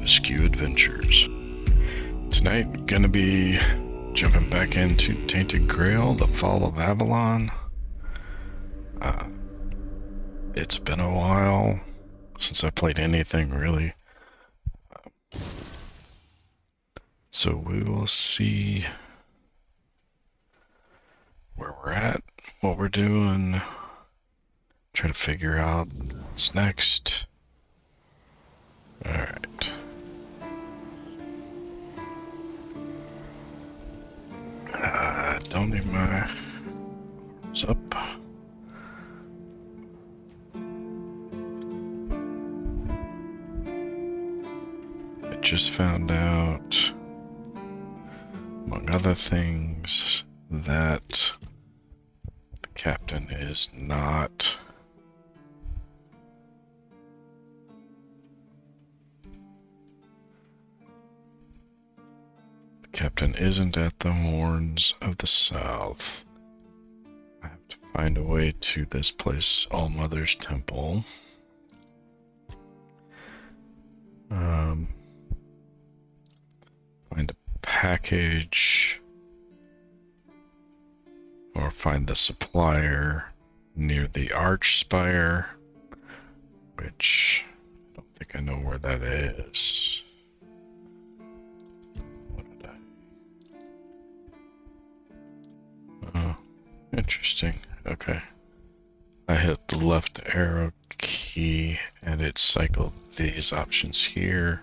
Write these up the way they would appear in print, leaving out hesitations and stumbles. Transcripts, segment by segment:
Askew Adventures. Tonight, gonna be jumping back into Tainted Grail, the Fall of Avalon. It's been a while since I played anything, really. So we will see where we're at, what we're doing, try to figure out what's next. Alright. Don't need my arms up. I just found out, among other things, that the captain is not Captain isn't at the Horns of the South. I have to find a way to this place, All Mother's Temple. Find a package, or find the supplier near the Arch Spire, which I don't think I know where that is. Interesting. Okay. I hit the left arrow key and it cycled these options here.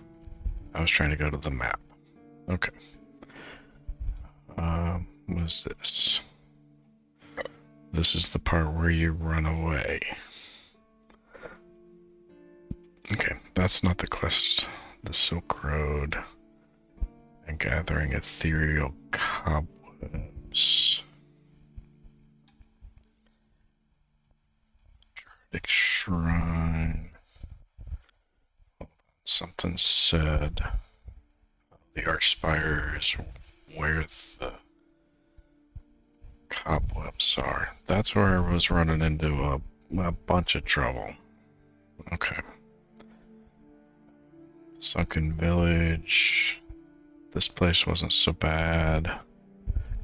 I was trying to go to the map. Okay. What is this? This is the part where you run away. Okay, that's not the quest. The Silk Road and gathering ethereal cobwebs. Shrine. Something said the Arch Spire is where the cobwebs are. That's where I was running into a bunch of trouble. Okay. Sunken Village. This place wasn't so bad.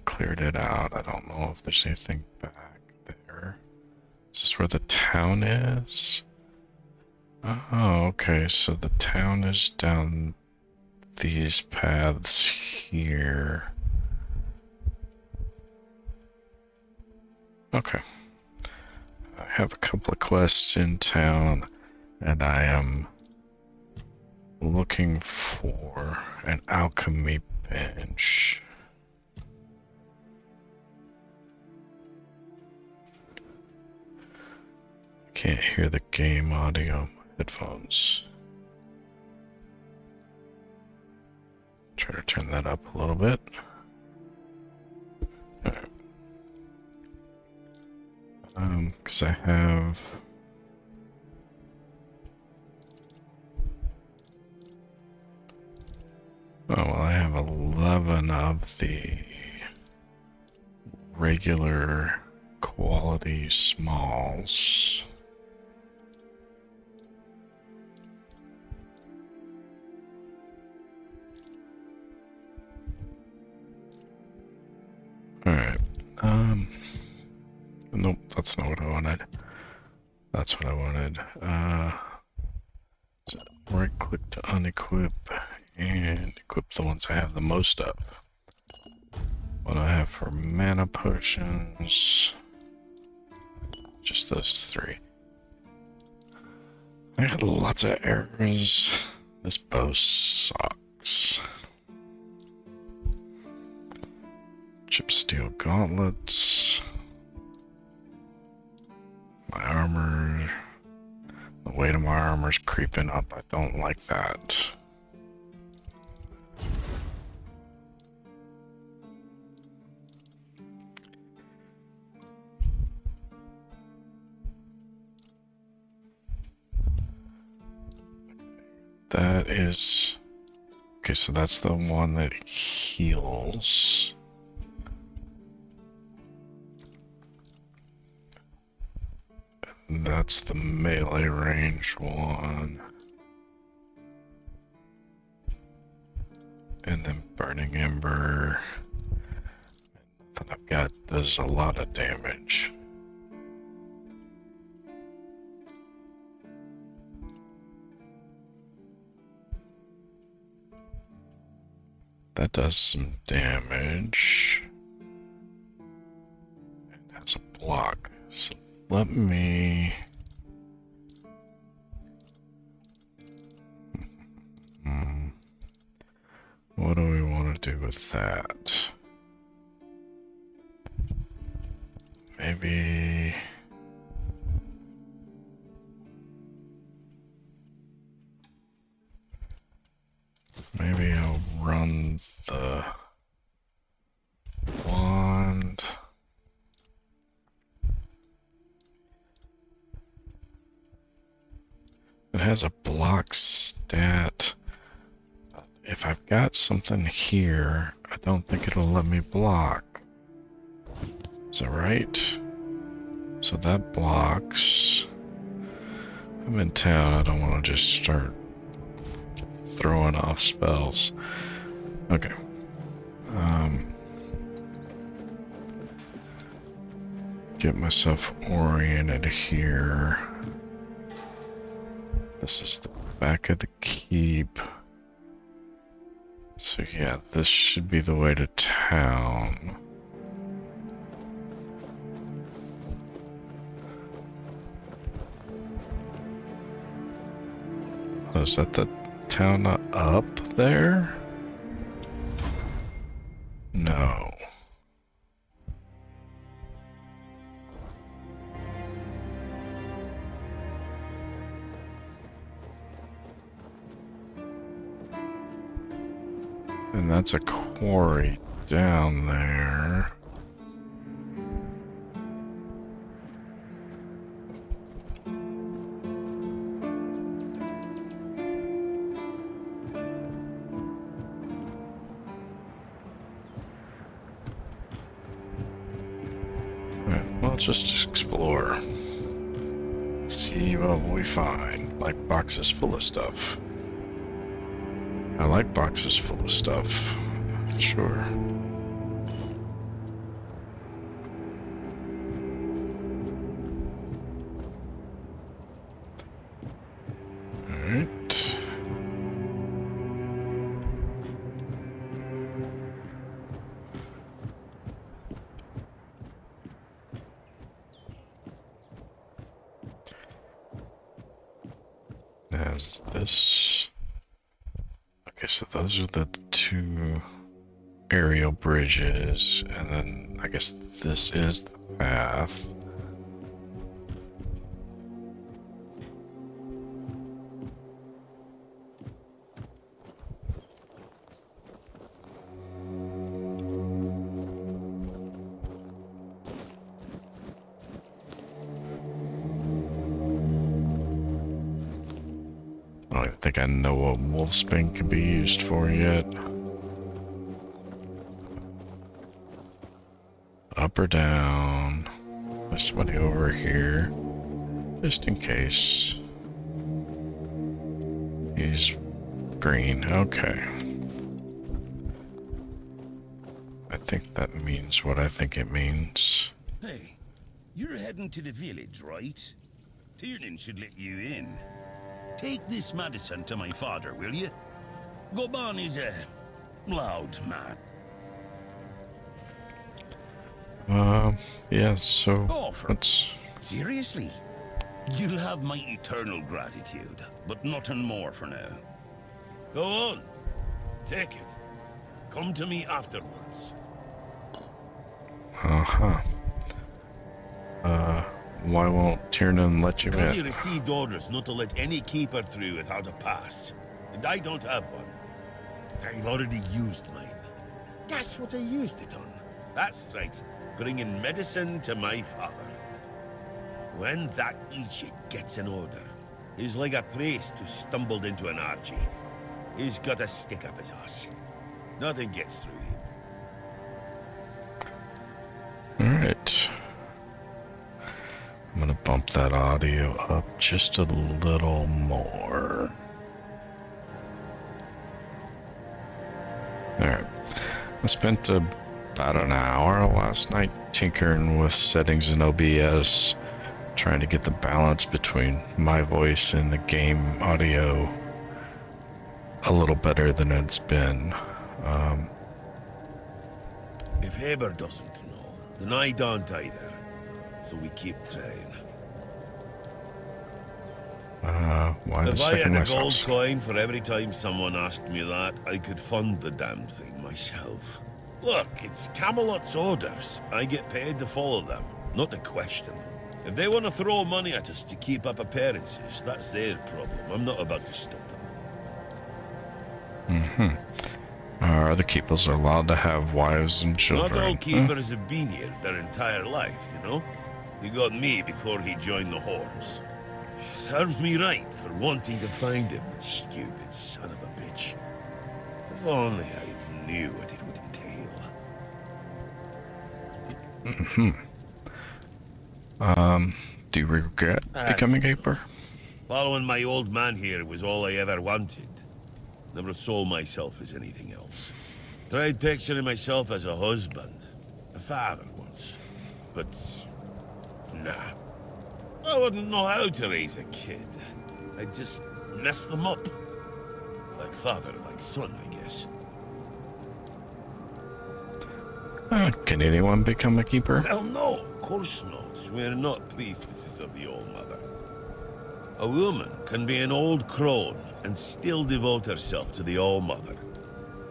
Cleared it out. I don't know if there's anything back there. Is this where the town is? Oh, okay, so the town is down these paths here. Okay. I have a couple of quests in town, and I am looking for an alchemy bench. Can't hear the game audio on my headphones. Try to turn that up a little bit. Alright. Because I have... Oh, well, I have 11 of the regular quality smalls. Alright, nope, that's not what I wanted. That's what I wanted. Right click to unequip and equip the ones I have the most of. What do I have for mana potions? Just those three. I had lots of arrows. This bow sucks. Chip steel gauntlets. My armor. The weight of my armor's creeping up. I don't like that. That is... Okay, so that's the one that heals. That's the melee range one. And then burning ember. That I've got does a lot of damage. That does some damage. It has a block. So let me... What do we want to do with that? Maybe... Maybe I'll run the wand. It has a block stat. If I've got something here, I don't think it'll let me block. Is that right? So that blocks. I'm in town, I don't want to just start throwing off spells. Okay. Get myself oriented here. This is the back of the keep. So yeah, this should be the way to town. Oh, is that the town up there? No. And that's a quarry down there. Well, just explore. See what we find. Like boxes full of stuff. I like boxes full of stuff. Sure. Alright. There's this. Okay, so those are the two aerial bridges, and then I guess this is the path. I don't think I know what wolfsbane can be used for yet. Up or down? There's somebody over here, just in case. He's green, okay. I think that means what I think it means. Hey, you're heading to the village, right? Tiernan should let you in. Take this medicine to my father, will you? Goban is a loud man. Yeah, so Offer. let's... Seriously? You'll have my eternal gratitude, but nothing more for now. Go on. Take it. Come to me afterwards. Uh-huh. Why won't Tiernan let you Because in? he received orders not to let any keeper through without a pass. And I don't have one. I've already used mine. Guess what I used it on? That's right. Bringing medicine to my father. When that Egypt gets an order, he's like a priest who stumbled into an orgy. He's got a stick up his ass. Nothing gets through him. Alright. I'm gonna bump that audio up just a little more. I spent about an hour last night tinkering with settings in OBS, trying to get the balance between my voice and the game audio a little better than it's been. If Haber doesn't know, then I don't either. So we keep trying. Why the If I second had a less gold house? coin for every time someone asked me that, I could fund the damn thing myself. Look, it's Camelot's orders. I get paid to follow them, not to question them. If they want to throw money at us to keep up appearances, that's their problem. I'm not about to stop them. Are the keepers allowed to have wives and children? Not all keepers have been here their entire life, you know? He got me before he joined the Horns. Serves me right for wanting to find him, stupid son of a bitch. If only I knew what it would entail. Do you regret becoming a keeper? Following my old man here was all I ever wanted. Never saw myself as anything else. Tried picturing myself as a husband, a father once. But, nah. I wouldn't know how to raise a kid. I'd just mess them up. Like father, like son, I guess. Can anyone become a keeper? Hell no, of course not. We're not priestesses of the Old Mother. A woman can be an old crone and still devote herself to the All Mother.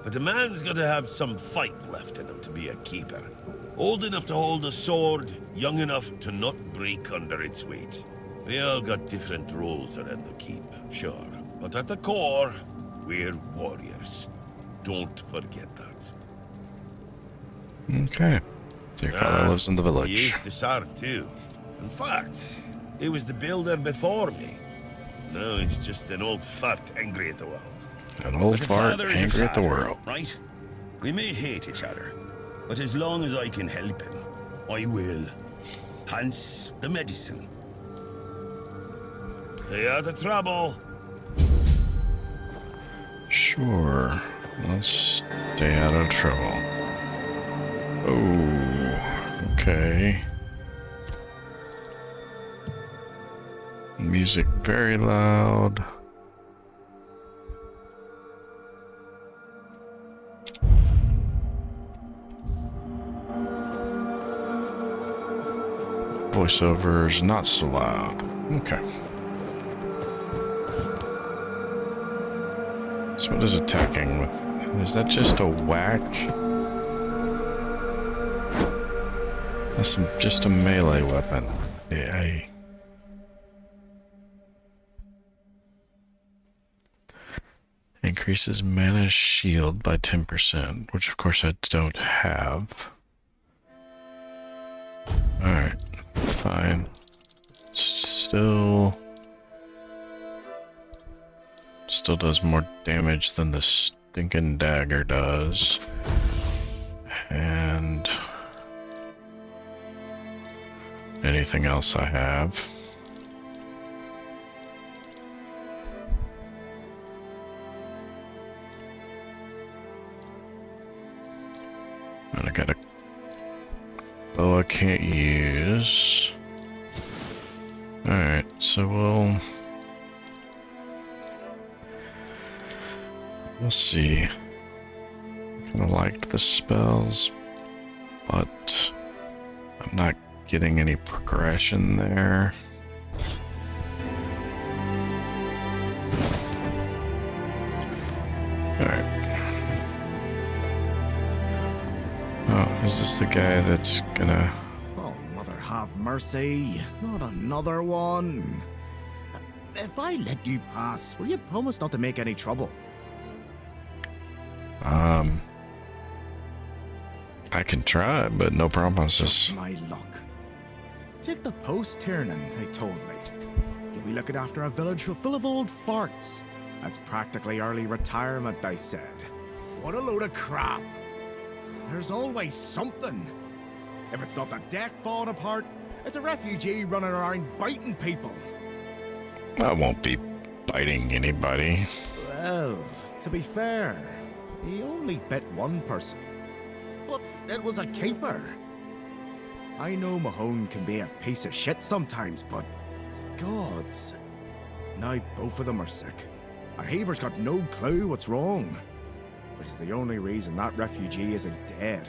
But a man's got to have some fight left in him to be a keeper. Old enough to hold a sword, young enough to not break under its weight. We all got different roles around the keep, sure. But at the core, we're warriors. Don't forget that. Okay. So your father lives in the He village. used to serve too. In fact, he was the builder before me. Now he's just an old fart angry at the world. An old But a fart father is a angry at the father, world. right? We may hate each other, but as long as I can help him, I will. Hence the medicine. Stay out of trouble. Sure. Let's stay out of trouble. Oh, okay. Music very loud. Voiceovers not so loud. Okay. So what is attacking with? Is that just a whack? That's just a melee weapon. Yeah. Increases mana shield by 10%, which of course I don't have. Alright, fine. Still does more damage than the stinking dagger does. And anything else I have. And I got a bow I can't use. Alright, so we'll see. Kinda liked the spells, but I'm not getting any progression there. Alright. Oh, is this the guy that's gonna... Oh, mother have mercy. Not another one. If I let you pass, will you promise not to make any trouble? I can try, but no promises. Just my luck. Take the post turning, they told me. You'll be looking after a village full of old farts. That's practically early retirement, they said. What a load of crap. There's always something. If it's not the deck falling apart, it's a refugee running around biting people. I won't be biting anybody. Well, to be fair, he only bit one person. it was a keeper. I know Mahone can be a piece of shit sometimes, but gods. Now both of them are sick. And Haber's got no clue what's wrong. Which is the only reason that refugee isn't dead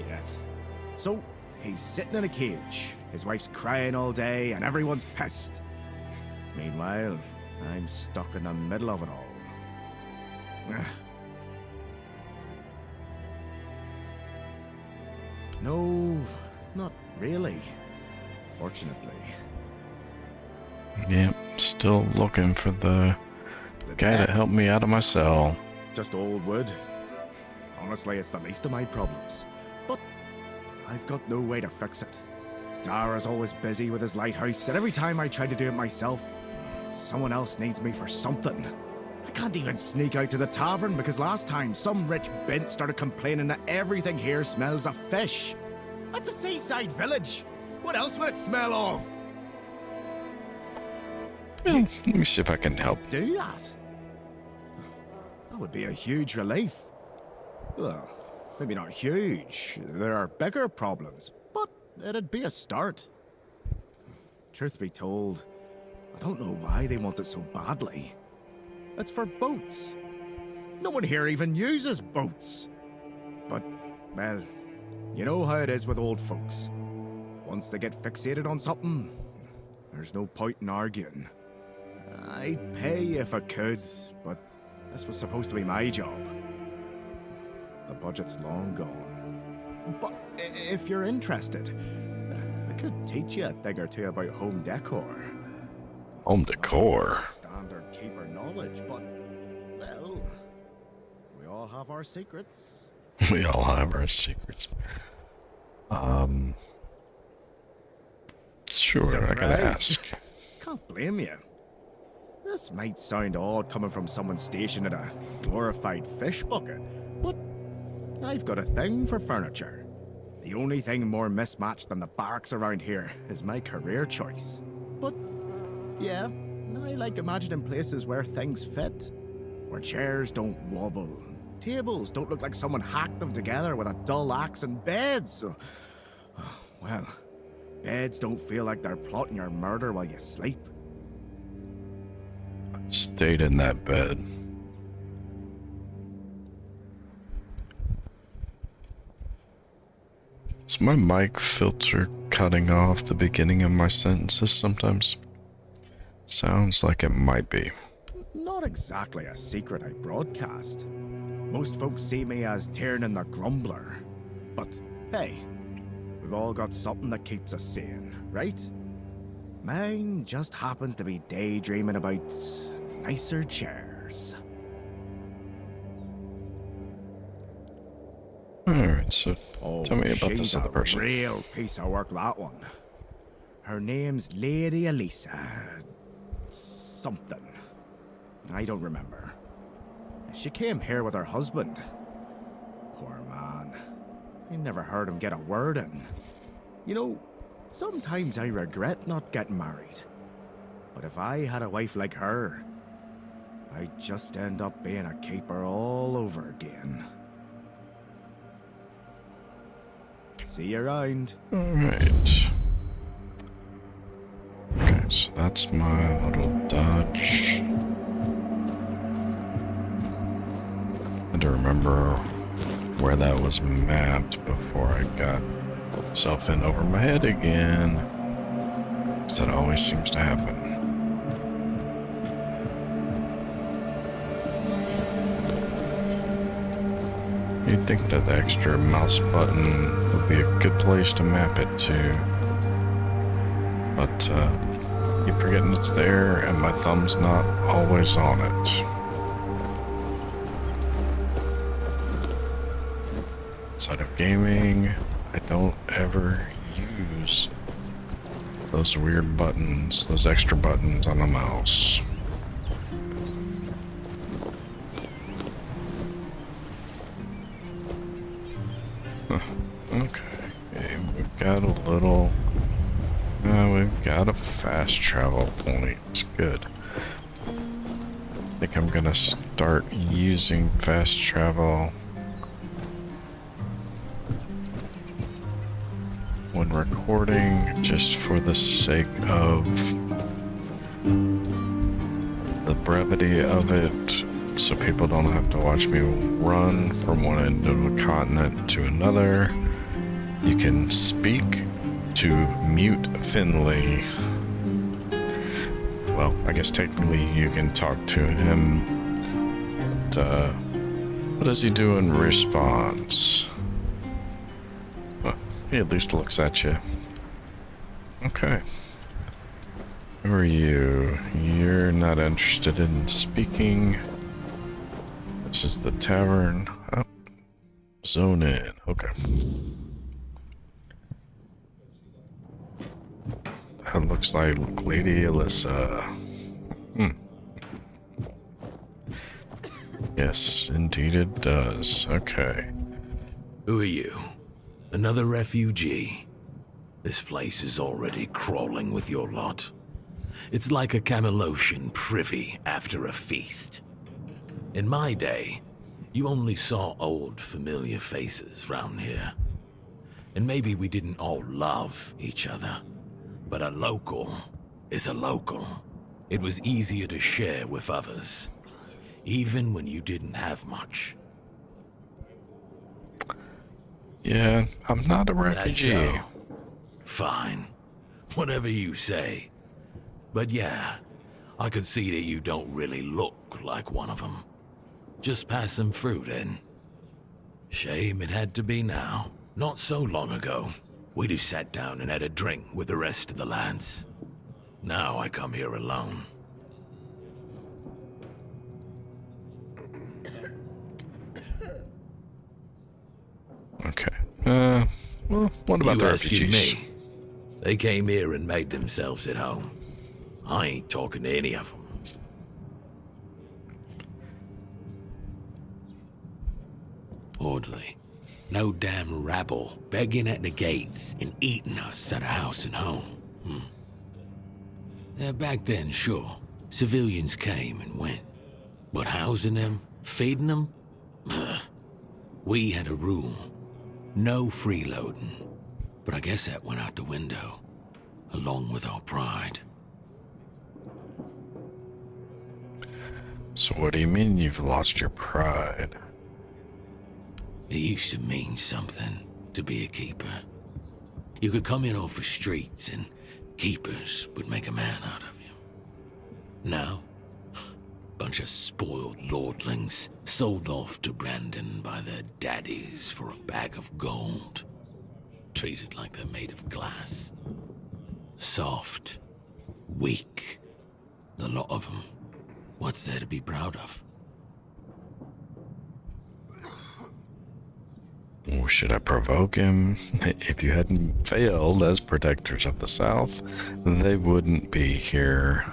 yet. So, he's sitting in a cage. His wife's crying all day and everyone's pissed. Meanwhile, I'm stuck in the middle of it all. No, not really. Fortunately. Yep, still looking for the guy to help me out of my cell. Just old wood. Honestly, it's the least of my problems. But I've got no way to fix it. Dara's always busy with his lighthouse, and every time I try to do it myself, someone else needs me for something. I can't even sneak out to the tavern because last time some rich bint started complaining that everything here smells of fish. That's a seaside village. What else would it smell of? Well, let me see if I can help. Do that? That would be a huge relief. Well, maybe not huge. There are bigger problems, but it'd be a start. Truth be told, I don't know why they want it so badly. It's for boats. No one here even uses boats. But, well, you know how it is with old folks. Once they get fixated on something, there's no point in arguing. I'd pay if I could, but this was supposed to be my job. The budget's long gone. But if you're interested, I could teach you a thing or two about home decor. Home decor? Standard keeper knowledge, but, well, we all have our secrets. We all have our secrets. Sure, I gotta ask. Can't blame you. This might sound odd coming from someone stationed at a glorified fish bucket, but I've got a thing for furniture. The only thing more mismatched than the barracks around here is my career choice. But, yeah, I like imagining places where things fit. Where chairs don't wobble, tables don't look like someone hacked them together with a dull axe, and beds, well, beds don't feel like they're plotting your murder while you sleep. Stayed in that bed. Is my mic filter cutting off the beginning of my sentences sometimes? Sounds like it might be. Not exactly a secret I broadcast. Most folks see me as Tiernan the Grumbler. But hey, we've all got something that keeps us sane, right? Mine just happens to be daydreaming about nicer chairs. Alright, so tell me about she's this other a person. real piece of work, that one. Her name's Lady Elisa. Something. I don't remember. She came here with her husband. Poor man. I never heard him get a word in. You know, sometimes I regret not getting married. But if I had a wife like her, I'd just end up being a keeper all over again. See you around. Alright. Okay, so that's my little dodge. I do remember where that was mapped before I got myself in over my head again. 'Cause that always seems to happen. You'd think that the extra mouse button would be a good place to map it to. But, keep forgetting it's there and my thumb's not always on it. Outside of gaming, I don't ever use those weird buttons, those extra buttons on the mouse. Okay, we've got a little... we've got a fast travel point. Good. I think I'm gonna start using fast travel been recording just for the sake of the brevity of it, so people don't have to watch me run from one end of the continent to another. You can speak to mute Finley. Well, I guess technically you can talk to him. But, what does he do in response? Well, he at least looks at you. Okay. Who are you? You're not interested in speaking. This is the tavern. Oh, zone in. Okay. That looks like Lady Alyssa. Yes, indeed it does. Okay. Who are you? Another refugee? This place is already crawling with your lot. It's like a Camelosian privy after a feast. In my day, you only saw old familiar faces round here. And maybe we didn't all love each other, but a local is a local. It was easier to share with others, even when you didn't have much. Yeah, I'm not a refugee. That's so. Fine. Whatever you say. But yeah, I could see that you don't really look like one of them. Just pass them through then. Shame it had to be now. Not so long ago, we'd have sat down and had a drink with the rest of the lads. Now I come here alone. Okay. Well, what about You the asking refugees? me? They came here and made themselves at home. I ain't talking to any of them. Orderly. No damn rabble begging at the gates and eating us at a house and home. Yeah, back then, sure, civilians came and went. But housing them, feeding them? We had a rule. No freeloading. But I guess that went out the window, along with our pride. So what do you mean you've lost your pride? It used to mean something to be a keeper. You could come in off the streets and keepers would make a man out of you. Now, bunch of spoiled lordlings sold off to Brandon by their daddies for a bag of gold. Treated like they're made of glass. Soft. Weak. The lot of them. What's there to be proud of? Or should I provoke him? If you hadn't failed as protectors of the South, they wouldn't be here.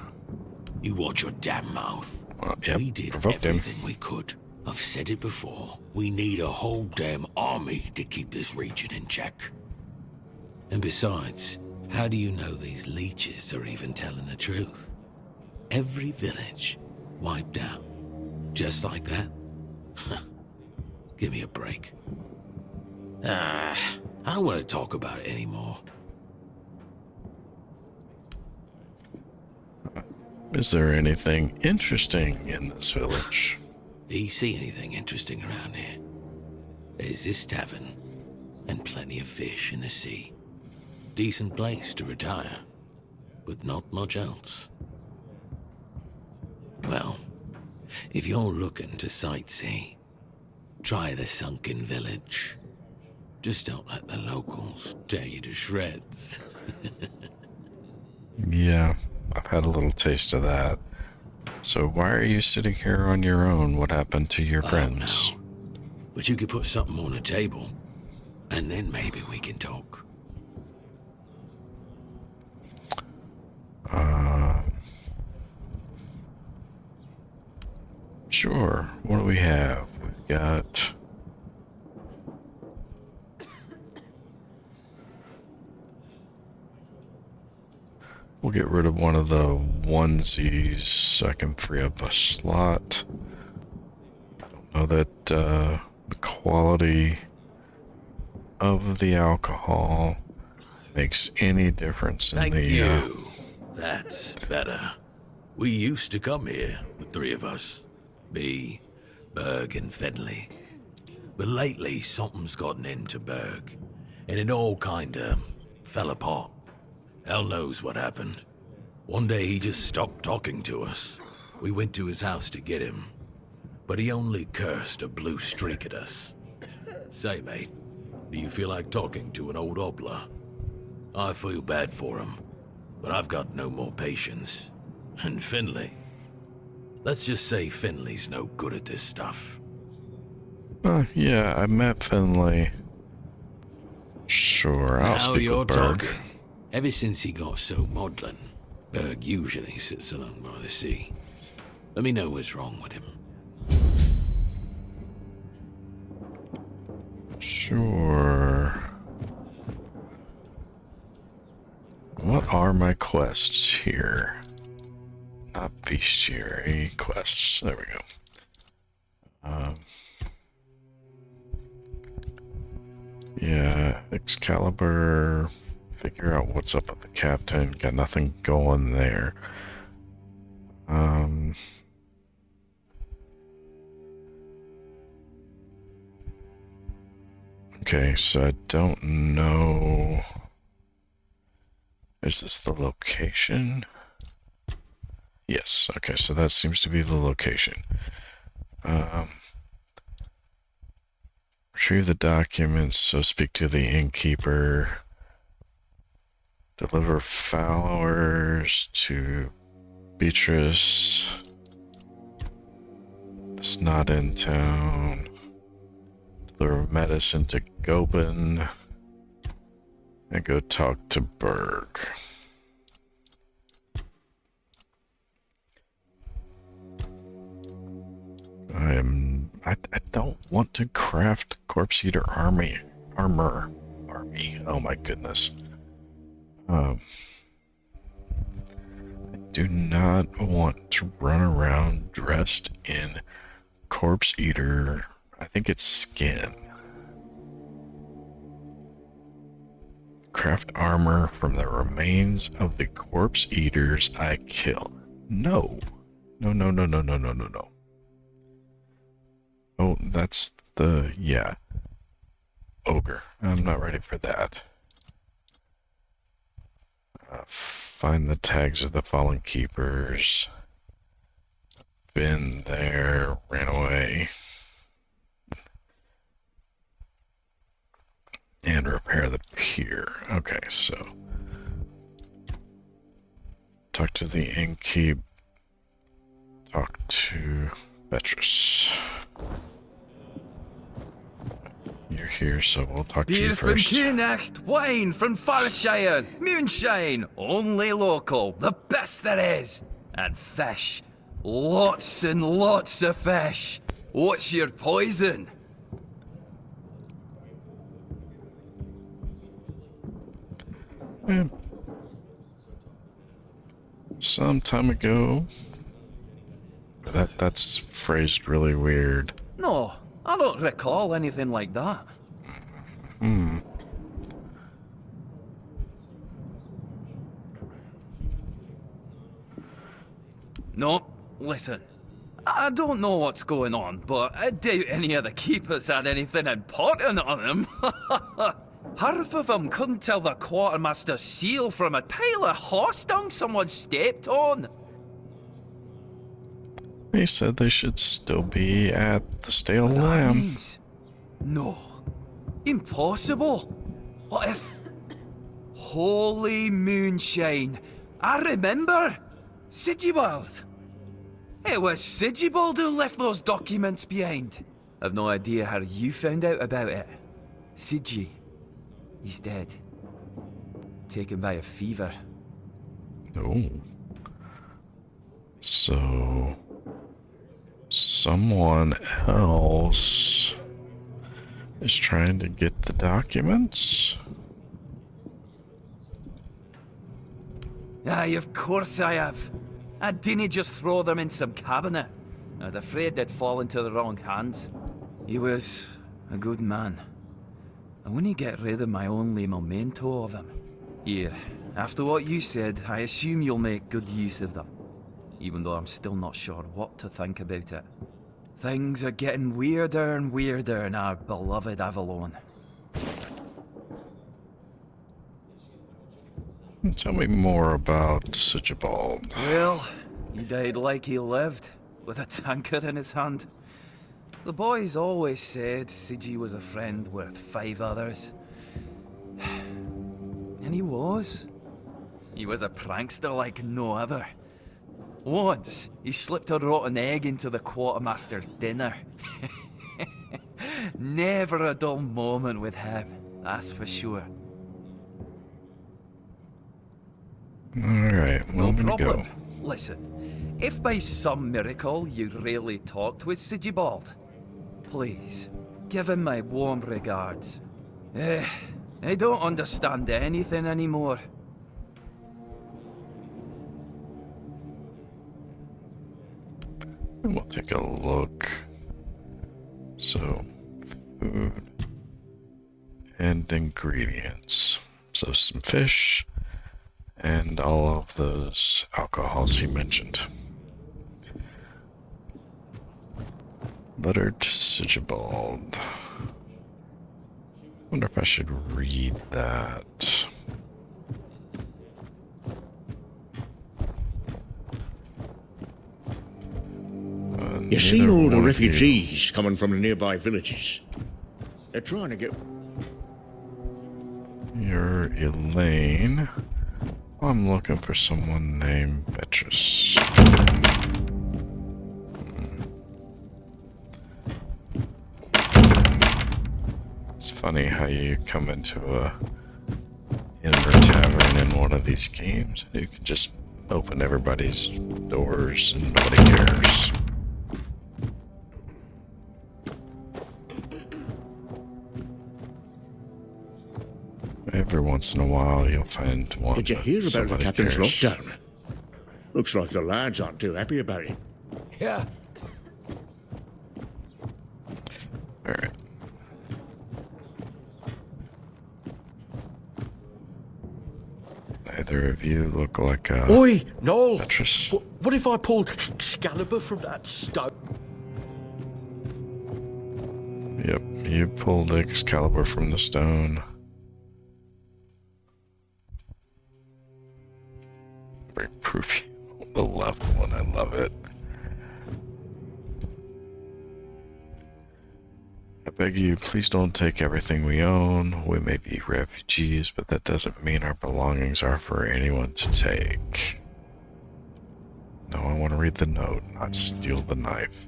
You watch your damn mouth. Yep, We did provoked him. everything we could. I've said it before. We need a whole damn army to keep this region in check. And besides, how do you know these leeches are even telling the truth? Every village wiped out. Just like that? Give me a break. I don't want to talk about it anymore. Is there anything interesting in this village? Do you see anything interesting around here? There's this tavern, and plenty of fish in the sea. Decent place to retire, but not much else. Well, if you're looking to sightsee, try the sunken village. Just don't let the locals tear you to shreds. Yeah, I've had a little taste of that. So why are you sitting here on your own? What happened to your friends? No. But you could put something on the table, and then maybe we can talk. Sure. What do we have? We've got... We'll get rid of one of the onesies so I can free up a slot. I don't know that the quality of the alcohol makes any difference in Thank the you. That's better. We used to come here, the three of us. Me, Berg, and Finley. But lately, something's gotten into Berg, and it all kinda fell apart. Hell knows what happened. One day he just stopped talking to us. We went to his house to get him, but he only cursed a blue streak at us. Say, mate, do you feel like talking to an old obla? I feel bad for him, but I've got no more patience. And Finley? Let's just say Finley's no good at this stuff. Yeah, I met Finley. Sure, I'll Now speak you're with Berg. talking. Ever since he got so maudlin, Berg usually sits alone by the sea. Let me know what's wrong with him. Sure. What are my quests here? Not bestiary quests. There we go. Yeah, Excalibur. Figure out what's up with the captain. Got nothing going there. Okay, so I don't know. Is this the location? Yes, okay, so that seems to be the location. Retrieve the documents, so speak to the innkeeper. Deliver followers to Beatrice. It's not in town. Deliver medicine to Gobin. And go talk to Berg. I don't want to craft corpse eater armor. Oh my goodness. I do not want to run around dressed in corpse eater. I think it's skin. Craft armor from the remains of the corpse eaters I killed. No. No. Oh, that's the, yeah. Ogre. I'm not ready for that. Find the tags of the fallen keepers. Been there, ran away. And repair the pier. Okay, so talk to the innkeep. Talk to Beatrice. You're here, so we'll talk to Beer you from first. Kunacht, wine from Farshire, moonshine, only local, the best there is. And fish, lots and lots of fish. What's your poison? Some time ago. That's phrased really weird. No, I don't recall anything like that. No, listen. I don't know what's going on, but I doubt any of the keepers had anything important on them. Half of them couldn't tell the quartermaster's seal from a pile of horse dung someone stepped on. He said they should still be at the stale That lamb. means... No. Impossible. What if... Holy moonshine. I remember. Sigibald. It was Sigibald who left those documents behind. I've no idea how you found out about it. Sigi. He's dead. Taken by a fever. Oh. So... someone else is trying to get the documents? Aye, of course I have. I didn't just throw them in some cabinet. I was afraid they'd fall into the wrong hands. He was a good man. I wouldn't get rid of my only memento of him. Here, after what you said, I assume you'll make good use of them. Even though I'm still not sure what to think about it. Things are getting weirder and weirder in our beloved Avalon. Tell me more about Sigibald. Well, he died like he lived, with a tankard in his hand. The boys always said Sigi was a friend worth 5 others. And he was. He was a prankster like no other. Once, he slipped a rotten egg into the quartermaster's dinner. Never a dull moment with him, that's for sure. Alright, well, No I'm gonna problem. go. Listen, if by some miracle you really talked with Sigibald, please, give him my warm regards. I don't understand anything anymore. We'll take a look. So, food and ingredients. So some fish and all of those alcohols he mentioned. Letter to Sigibald. Wonder if I should read that. You see Neither all one the of you- refugees coming from the nearby villages? They're trying to get... You're Elaine. I'm looking for someone named Beatrice. It's funny how you come into a inn or tavern in one of these games and you can just open everybody's doors and nobody cares. Every once in a while you'll find one. Did you that hear about the somebody captain's cares. lockdown? Looks like the lads aren't too happy about it. Yeah. Alright. Neither of you look like a Oi, Noel! Beatrice. What if I pulled Excalibur from that stone? Yep, you pulled Excalibur from the stone. Very proof on the left one, I love it. I beg you, please don't take everything we own. We may be refugees, but that doesn't mean our belongings are for anyone to take. No, I want to read the note, not steal the knife.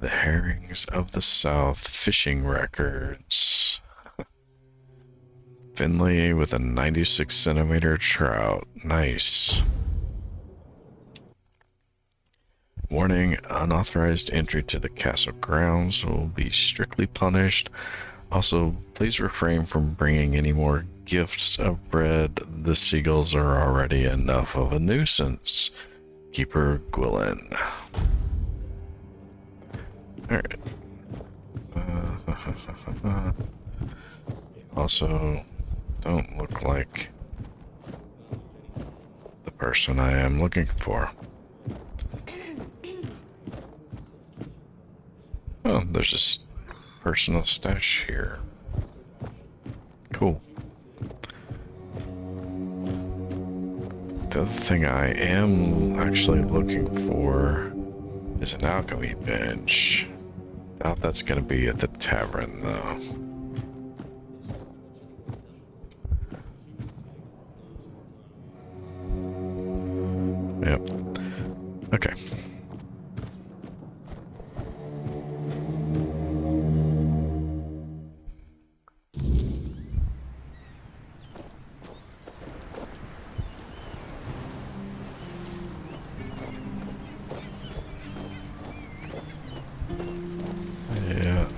The Herrings of the South fishing records. Finley with a 96 centimeter trout. Nice. Warning, unauthorized entry to the castle grounds will be strictly punished. Also, please refrain from bringing any more gifts of bread. The seagulls are already enough of a nuisance. Keeper Gwilyn. Alright. Also, don't look like the person I am looking for. Oh, there's this personal stash here. Cool. The other thing I am actually looking for is an alchemy bench. Doubt that's gonna be at the tavern though. Yep. Okay. Yeah,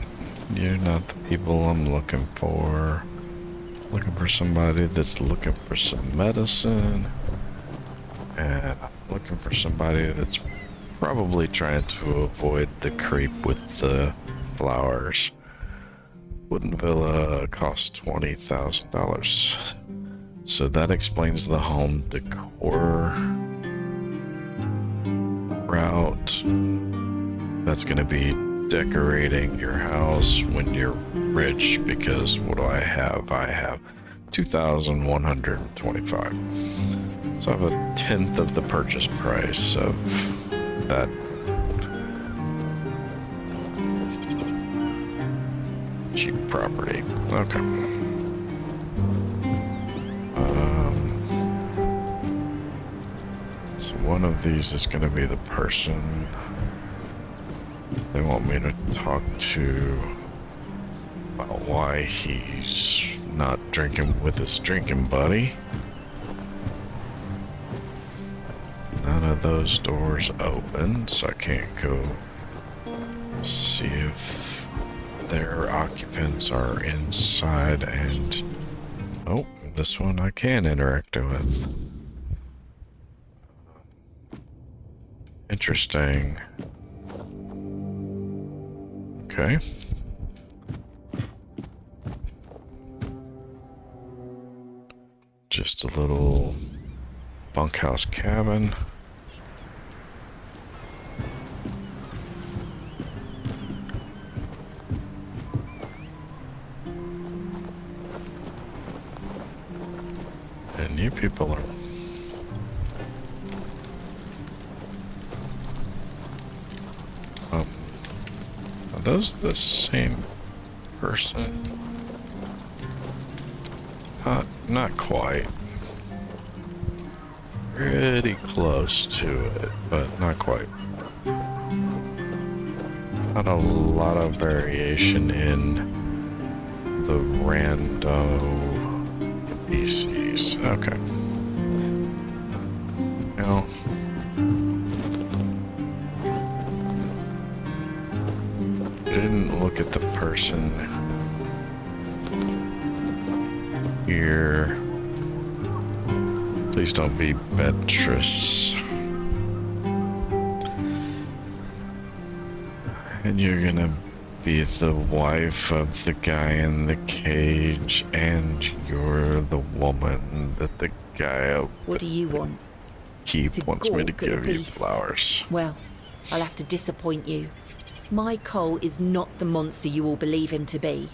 you're not the people I'm looking for. Looking for somebody that's looking for some medicine. And I'm looking for somebody that's probably trying to avoid the creep with the flowers. Wooden villa costs $20,000. So that explains the home decor route. That's going to be decorating your house when you're rich, because what do I have? I have 2,125. So I have a tenth of the purchase price of that. Cheap property. Okay. So one of these is going to be the person they want me to talk to about why he's not drinking with his drinking buddy. None of those doors open, so I can't go see if their occupants are inside. And oh, this one I can interact with. Interesting. Okay. Just a little bunkhouse cabin. And you people are... Are those the same person? Not quite. Pretty close to it, but not quite. Not a lot of variation in the rando species. Okay. Now, didn't look at the person here. Please don't be Beatrice. And you're gonna be the wife of the guy in the cage, and you're the woman that the guy up What do you want? keep wants me to gawk at the give you beast? flowers. Well, I'll have to disappoint you. My Cole is not the monster you all believe him to be.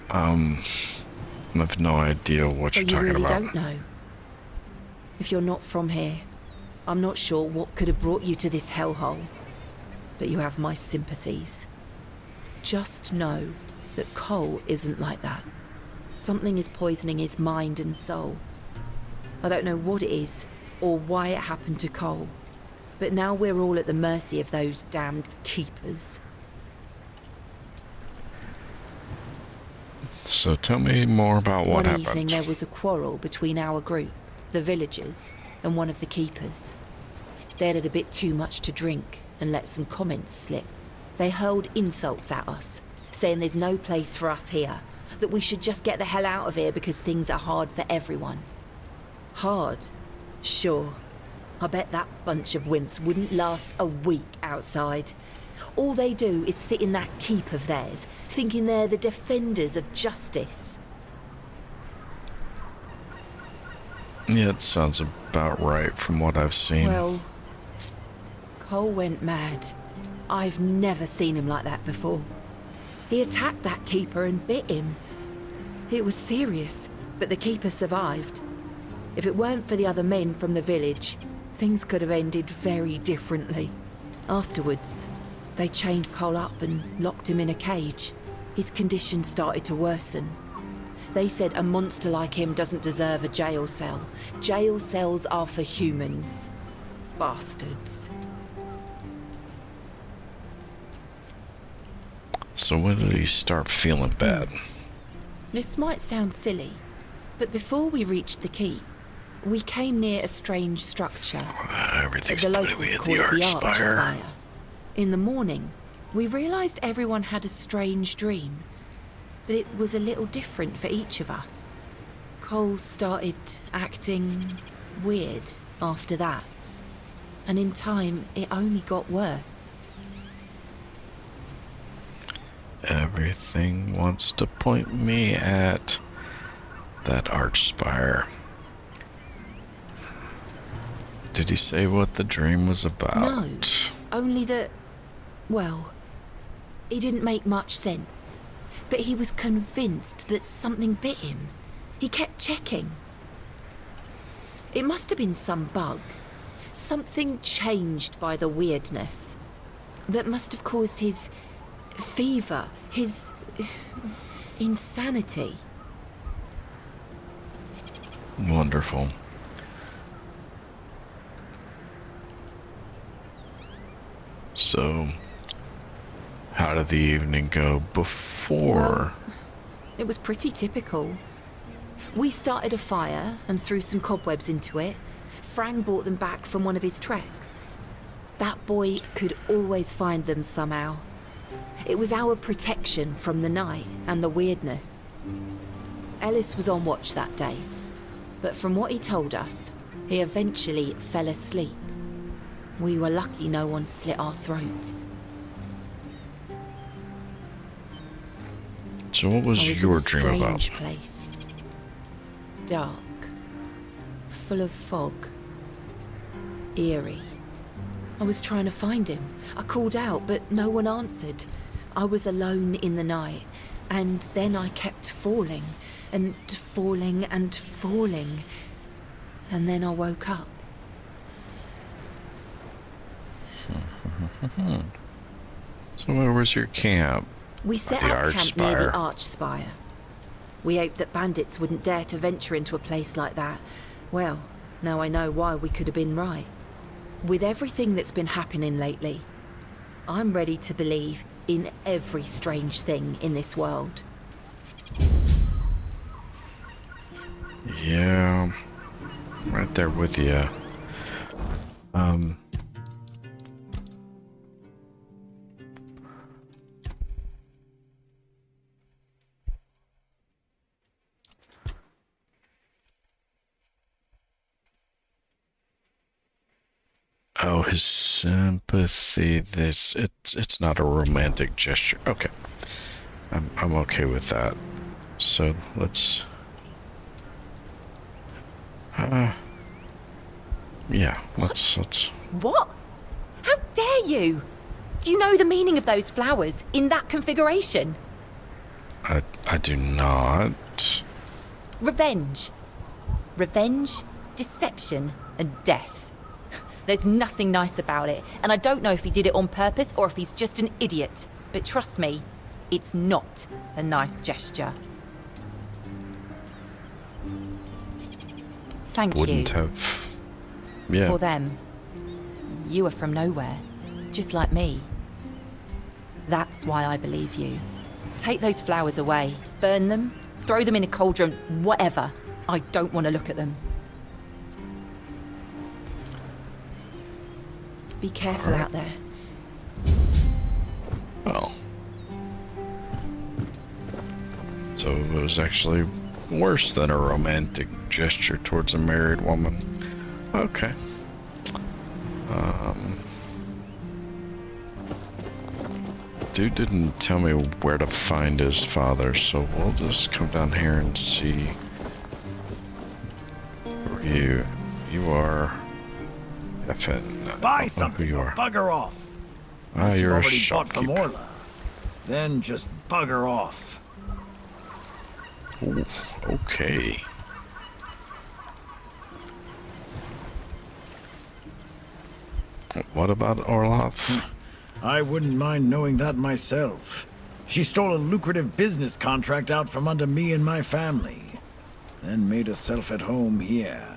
I have no idea what So you're you talking really about. don't know? If you're not from here, I'm not sure what could have brought you to this hellhole. But you have my sympathies. Just know that Cole isn't like that. Something is poisoning his mind and soul. I don't know what it is, or why it happened to Cole. But now we're all at the mercy of those damned keepers. So tell me more about what One happened. evening there was a quarrel between our group, the villagers, and one of the keepers. They'd had a bit too much to drink and let some comments slip. They hurled insults at us, saying there's no place for us here, that we should just get the hell out of here because things are hard for everyone. Hard? Sure. I bet that bunch of wimps wouldn't last a week outside. All they do is sit in that keep of theirs, thinking they're the defenders of justice. Yeah, it sounds about right from what I've seen. Well, Cole went mad. I've never seen him like that before. He attacked that keeper and bit him. It was serious, but the keeper survived. If it weren't for the other men from the village, things could have ended very differently. Afterwards, they chained Cole up and locked him in a cage. His condition started to worsen. They said a monster like him doesn't deserve a jail cell. Jail cells are for humans. Bastards. So when did he start feeling bad? This might sound silly, but before we reached the keep, we came near a strange structure. Everything's The putting locals me at call the it the Archspire. Archspire. In the morning, we realised everyone had a strange dream, but it was a little different for each of us. Cole started acting weird after that, and in time, it only got worse. Everything wants to point me at that arch spire. Did he say what the dream was about? No, only that, well, it didn't make much sense. But he was convinced that something bit him. He kept checking. It must have been some bug. Something changed by the weirdness. That must have caused his fever, his insanity. Wonderful. So, how did the evening go before? Well, it was pretty typical. We started a fire and threw some cobwebs into it. Frang brought them back from one of his treks. That boy could always find them somehow. It was our protection from the night and the weirdness. Ellis was on watch that day, but from what he told us, he eventually fell asleep. We were lucky no one slit our throats. So what was your dream about? Strange place. Dark. Full of fog. Eerie. I was trying to find him. I called out, but no one answered. I was alone in the night, and then I kept falling, and falling, and falling. And then I woke up. So where was your camp? We set The up Arch camp near Spire. the Arch Spire. We hoped that bandits wouldn't dare to venture into a place like that. Well, now I know why we could have been right. With everything that's been happening lately, I'm ready to believe in every strange thing in this world. Yeah, right there with you. Oh, his sympathy. It's not a romantic gesture. Okay, I'm okay with that. So let's. Yeah, let's. What? How dare you? Do you know the meaning of those flowers in that configuration? I do not. Revenge. Revenge, deception, and death. There's nothing nice about it, and I don't know if he did it on purpose or if he's just an idiot. But trust me, it's not a nice gesture. Thank Wouldn't you. have. Yeah. For them. You were from nowhere, just like me. That's why I believe you. Take those flowers away, burn them, throw them in a cauldron, whatever. I don't want to look at them. Be careful out there. Well. So it was actually worse than a romantic gesture towards a married woman. Okay. Dude didn't tell me where to find his father, so we'll just come down here and see where you are. FN. Buy something who you or are. bugger off. Ah, Unless you're you've a already bought from shopkeeper. Orla. Then just bugger off. Ooh, okay. What about Orloth? I wouldn't mind knowing that myself. She stole a lucrative business contract out from under me and my family, then made herself at home here.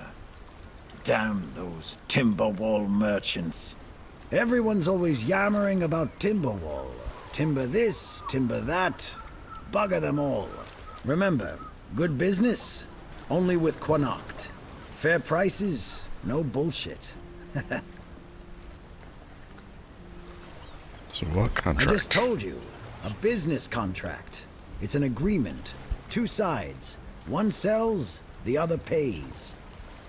Damn those Timberwall merchants. Everyone's always yammering about Timberwall. Timber this, timber that. Bugger them all. Remember, good business, only with Quanacht. Fair prices, no bullshit. So what I contract? just told you. A business contract. It's an agreement. Two sides. One sells, the other pays.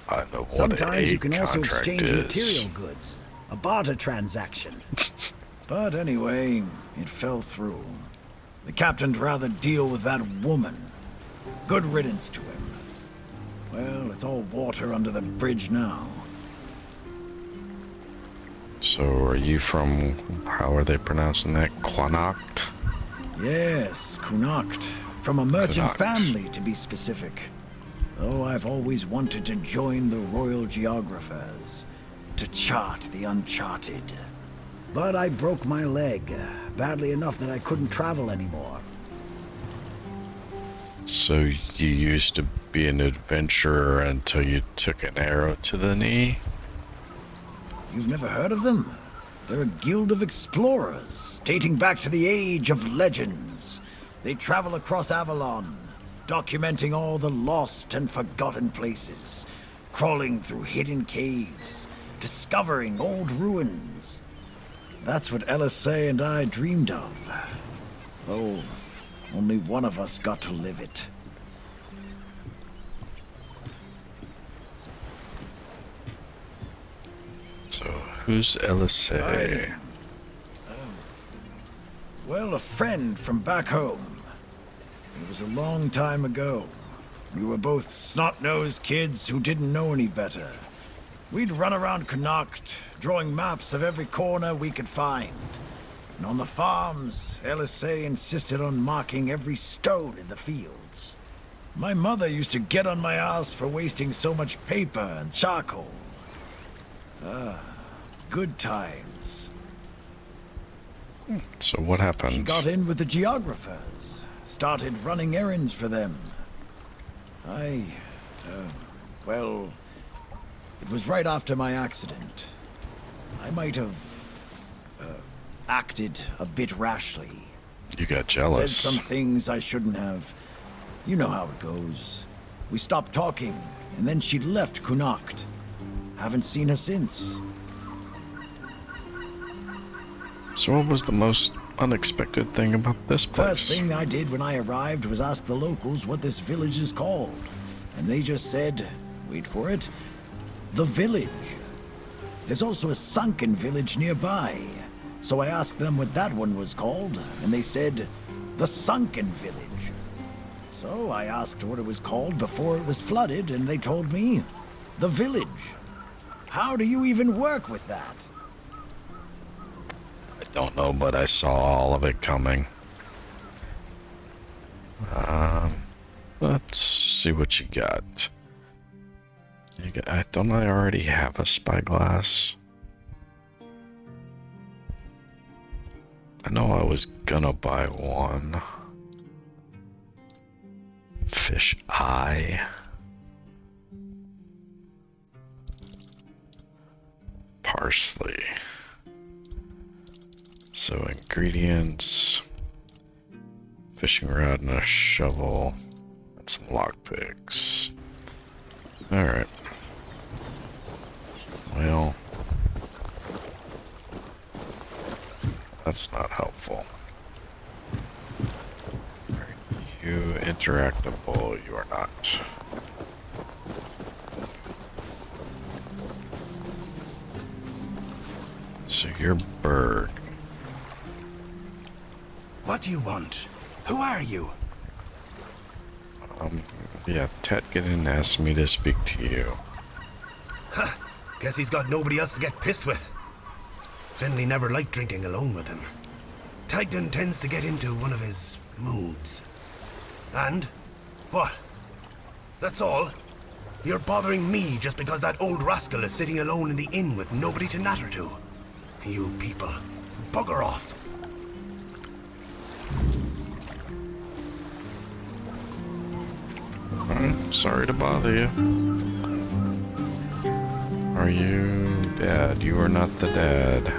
I know what Sometimes a you can also contract exchange is. material goods. A barter transaction. But anyway, it fell through. The captain'd rather deal with that woman. Good riddance to him. Well, it's all water under the bridge now. So are you from, how are they pronouncing that? Connacht? Yes, Connacht. From a merchant Connacht. family, to be specific. Though I've always wanted to join the Royal Geographers, to chart the uncharted. But I broke my leg, badly enough that I couldn't travel anymore. So you used to be an adventurer until you took an arrow to the knee? You've never heard of them? They're a guild of explorers, dating back to the age of legends. They travel across Avalon, documenting all the lost and forgotten places, crawling through hidden caves, discovering old ruins. That's what LSA and I dreamed of. Though, only one of us got to live it. So who's LSA? Well, a friend from back home. It was a long time ago. We were both snot-nosed kids who didn't know any better. We'd run around Connacht, drawing maps of every corner we could find. And on the farms, LSA insisted on marking every stone in the fields. My mother used to get on my ass for wasting so much paper and charcoal. Good times. So what happened? She got in with the geographers, started running errands for them. Well, it was right after my accident. I might have acted a bit rashly. You got Said jealous. some things I shouldn't have. You know how it goes. We stopped talking, and then she left Connacht. Haven't seen her since. So what was the most unexpected thing about this place? First thing I did when I arrived was ask the locals what this village is called. And they just said, wait for it, the village. There's also a sunken village nearby. So I asked them what that one was called, and they said, the Sunken Village. So I asked what it was called before it was flooded, and they told me, the village. How do you even work with that? I don't know, but I saw all of it coming. Let's see what you got. Don't I already have a spyglass? I know I was gonna buy one. Fish eye. Parsley. So ingredients. Fishing rod and a shovel. And some lockpicks. Alright. Well, that's not helpful. Are you interactable? You are not. So you're Berg. What do you want? Who are you? Yeah, Tetkin asked me to speak to you. Ha! Guess he's got nobody else to get pissed with. Finley never liked drinking alone with him. Tagden tends to get into one of his moods. And? What? That's all? You're bothering me just because that old rascal is sitting alone in the inn with nobody to natter to. You people, bugger off. I'm sorry to bother you. Are you Dad? You are not the dad.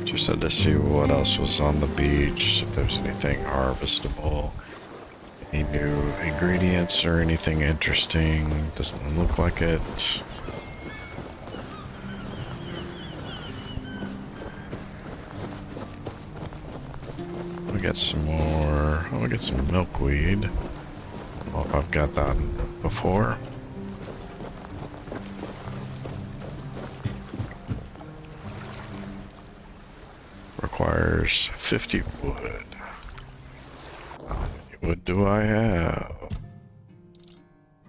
Just had to see what else was on the beach, if there's anything harvestable, any new ingredients or anything interesting. Doesn't look like it. We got some more. Oh, we got some milkweed. I don't know if I've got that before. requires 50 wood. How many wood do I have?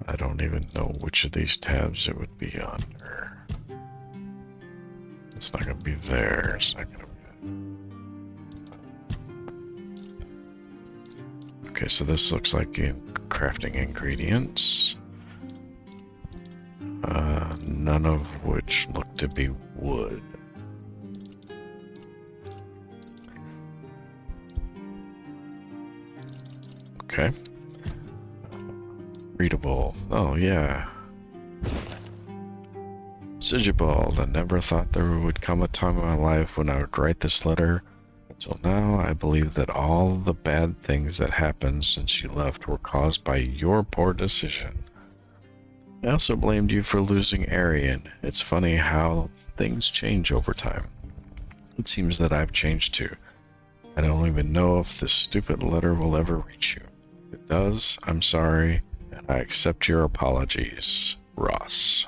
I don't even know which of these tabs it would be under. It's not gonna be there. It's not gonna be. Okay, so this looks like crafting ingredients. None of which look to be wood. Okay. Readable. Oh, yeah. Sigibald, I never thought there would come a time in my life when I would write this letter. Until now, I believe that all the bad things that happened since you left were caused by your poor decision. I also blamed you for losing Arian. It's funny how things change over time. It seems that I've changed too. I don't even know if this stupid letter will ever reach you. If it does, I'm sorry, and I accept your apologies, Ross.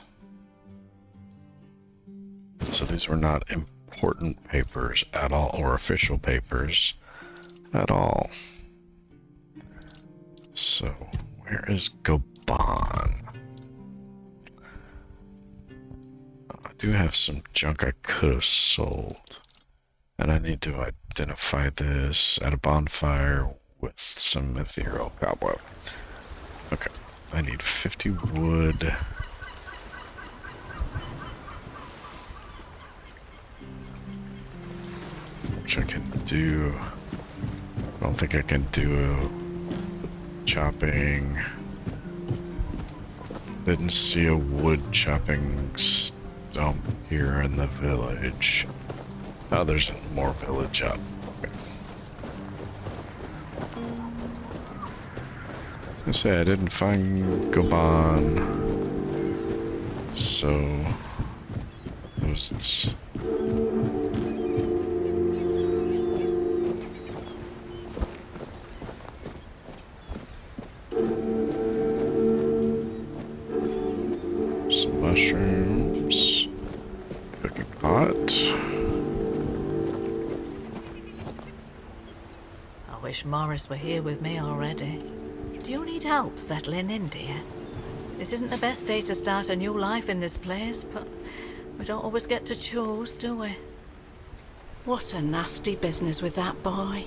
So these were not important papers at all, or official papers at all. So, where is Gobon? I do have some junk I could have sold. And I need to identify this at a bonfire with some ethereal cobweb. Okay, I need 50 wood. Which I can do. I don't think I can do chopping. Didn't see a wood chopping stump here in the village. Oh, there's more village up. Okay. I say I didn't find Gobon, so it was. Some mushrooms, cooking pot. I wish Morris were here with me already. Do you need help settling in, dear? This isn't the best day to start a new life in this place, but we don't always get to choose, do we? What a nasty business with that boy.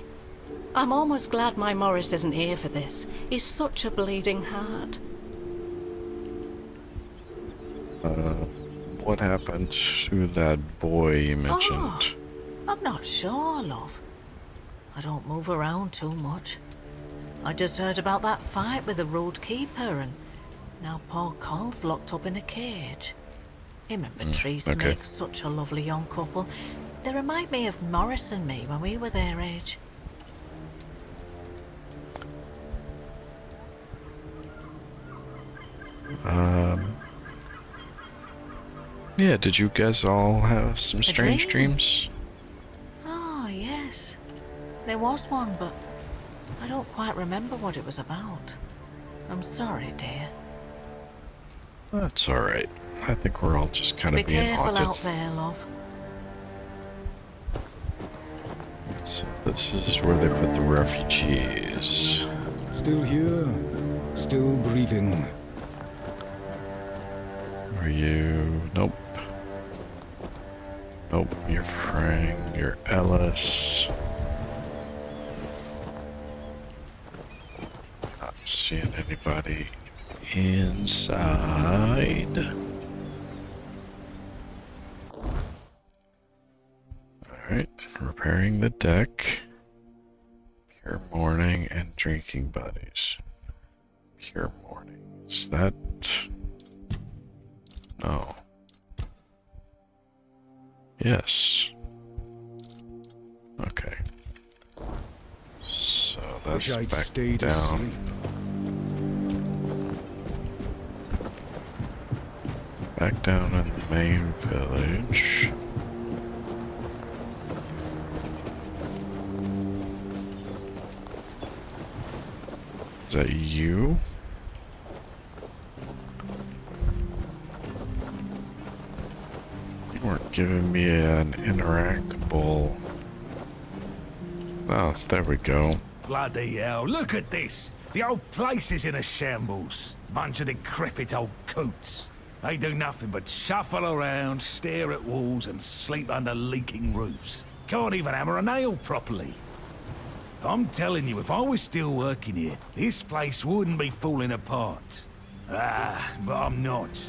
I'm almost glad my Morris isn't here for this. He's such a bleeding heart. What happened to that boy you mentioned? Oh, I'm not sure, love. I don't move around too much. I just heard about that fight with the road keeper, and now poor Cole's locked up in a cage. Him and Patrice make such a lovely young couple. They remind me of Morris and me when we were their age. Yeah, did you guys all have some strange dreams? Oh, yes. There was one, but I don't quite remember what it was about. I'm sorry, dear. That's alright. I think we're all just kind of being haunted. Be careful out there, love. So this is where they put the refugees. Still here, still breathing. Are you? Nope. Nope, you're Frank, you're Ellis. Not seeing anybody inside. Alright, repairing the deck. Pure morning and drinking buddies. Pure morning. Is that... No. Yes. Okay. So that's Wish I'd back stayed down. asleep. Back down in the main village. Is that you? You weren't giving me an interactable Oh, there we go. Bloody hell, look at this! The old place is in a shambles. Bunch of decrepit old coots. They do nothing but shuffle around, stare at walls, and sleep under leaking roofs. Can't even hammer a nail properly. I'm telling you, if I was still working here, this place wouldn't be falling apart. Ah, but I'm not.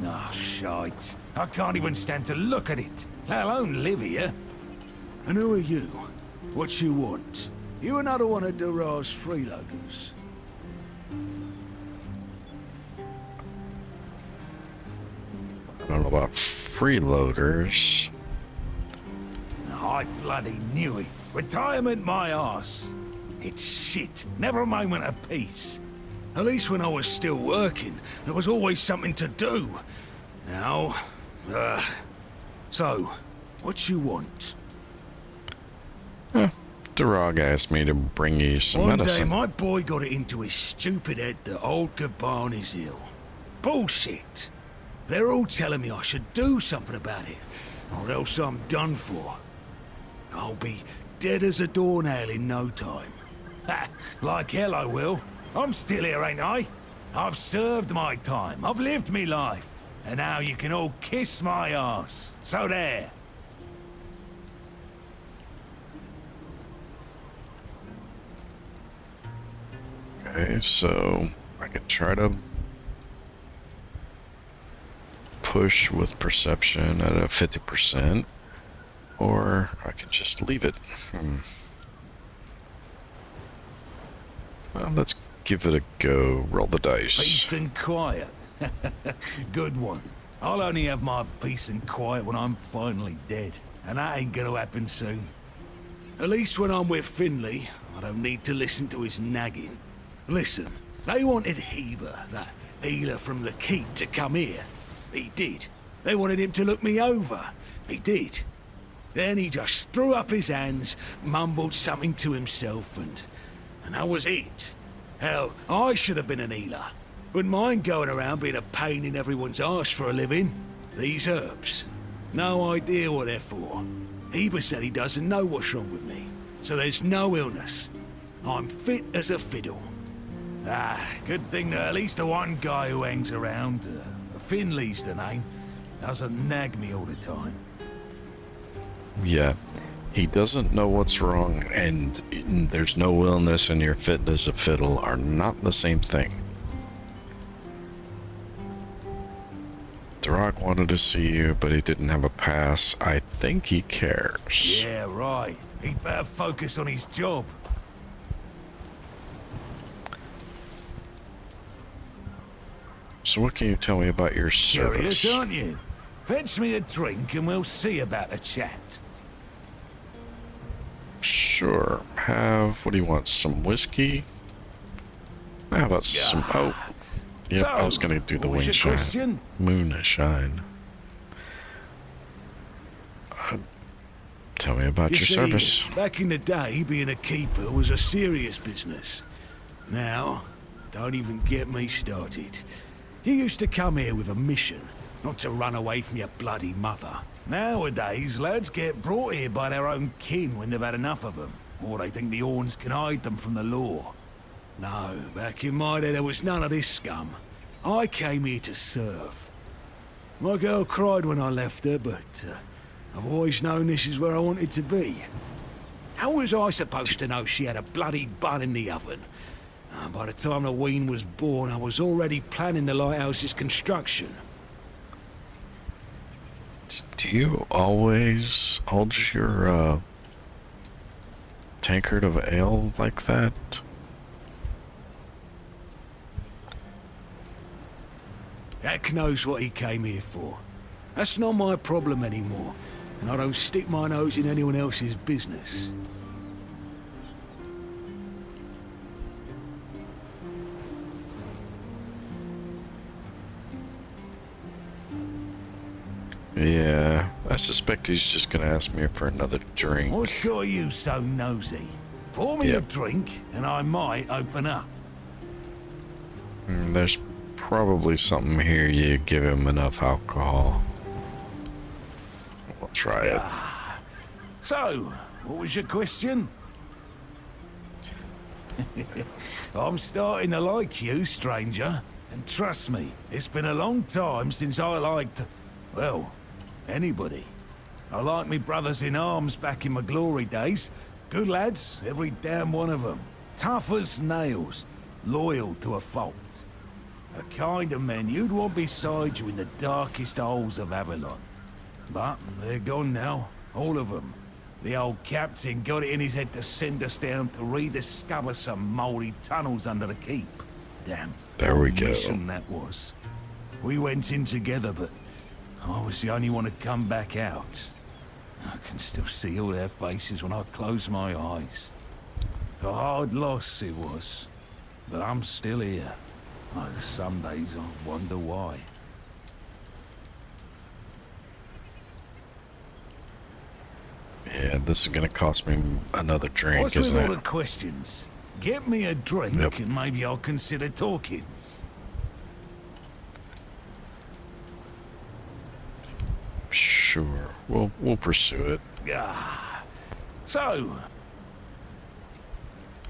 Oh, shite. I can't even stand to look at it, let alone live here. And who are you? What you want? You another one of Durar's freeloaders? I don't know about freeloaders. I bloody knew it. Retirement my arse. It's shit. Never a moment of peace. At least when I was still working, there was always something to do. Now, so, what you want? Durag asked me to bring you some One medicine. day, my boy got it into his stupid head that old Gaban is ill. Bullshit. They're all telling me I should do something about it, or else I'm done for. I'll be dead as a doornail in no time. Ha! Like hell I will. I'm still here, ain't I? I've served my time. I've lived me life. And now you can all kiss my arse. So there. Okay, so I could try to push with perception at a 50%, or I can just leave it. Well, let's give it a go. Roll the dice. Peace and quiet. Good one. I'll only have my peace and quiet when I'm finally dead. And that ain't gonna happen soon. At least when I'm with Finley, I don't need to listen to his nagging. Listen, they wanted Heber, that healer from the keep, to come here. He did. They wanted him to look me over. He did. Then he just threw up his hands, mumbled something to himself, and that was it. Hell, I should have been an healer. Wouldn't mind going around being a pain in everyone's arse for a living. These herbs. No idea what they're for. Heber said he doesn't know what's wrong with me. So there's no illness. I'm fit as a fiddle. Ah, good thing that at least the one guy who hangs around, Finley's the name, doesn't nag me all the time. Yeah, he doesn't know what's wrong, and there's no illness, and your fit as a fiddle are not the same thing. Durag wanted to see you, but he didn't have a pass. I think he cares. Yeah, right. He'd better focus on his job. So what can you tell me about your service? Curious, aren't you? Fetch me a drink and we'll see about a chat. Sure. What do you want? Some whiskey? How about some... Oh. Yep, So, I was gonna do the what was your moonshine. question? Moonshine. Tell me about You your see, service. back in the day, being a keeper was a serious business. Now, don't even get me started. You used to come here with a mission, not to run away from your bloody mother. Nowadays, lads get brought here by their own kin when they've had enough of them, or they think the Orns can hide them from the law. No, back in my day there was none of this scum. I came here to serve. My girl cried when I left her, but I've always known this is where I wanted to be. How was I supposed to know she had a bloody bun in the oven? By the time the wean was born, I was already planning the lighthouse's construction. Do you always hold your tankard of ale like that? Heck knows what he came here for. That's not my problem anymore, and I don't stick my nose in anyone else's business. Yeah, I suspect he's just gonna ask me for another drink. What's got you so nosy? Pour me a drink, and I might open up. There's probably something here you give him enough alcohol. We'll try it. So, what was your question? I'm starting to like you, stranger. And trust me, it's been a long time since I liked, well, anybody. I liked me brothers in arms back in my glory days. Good lads, every damn one of them. Tough as nails, loyal to a fault. The kind of men you'd want beside you in the darkest holes of Avalon. But they're gone now, all of them. The old captain got it in his head to send us down to rediscover some mouldy tunnels under the keep. Damn there we go. Mission that was. We went in together, but I was the only one to come back out. I can still see all their faces when I close my eyes. A hard loss it was, but I'm still here. Oh, some days I wonder why. Yeah, this is gonna cost me another drink, What's with isn't all it? the questions? Get me a drink and maybe I'll consider talking. Sure, we'll pursue it. Ah, so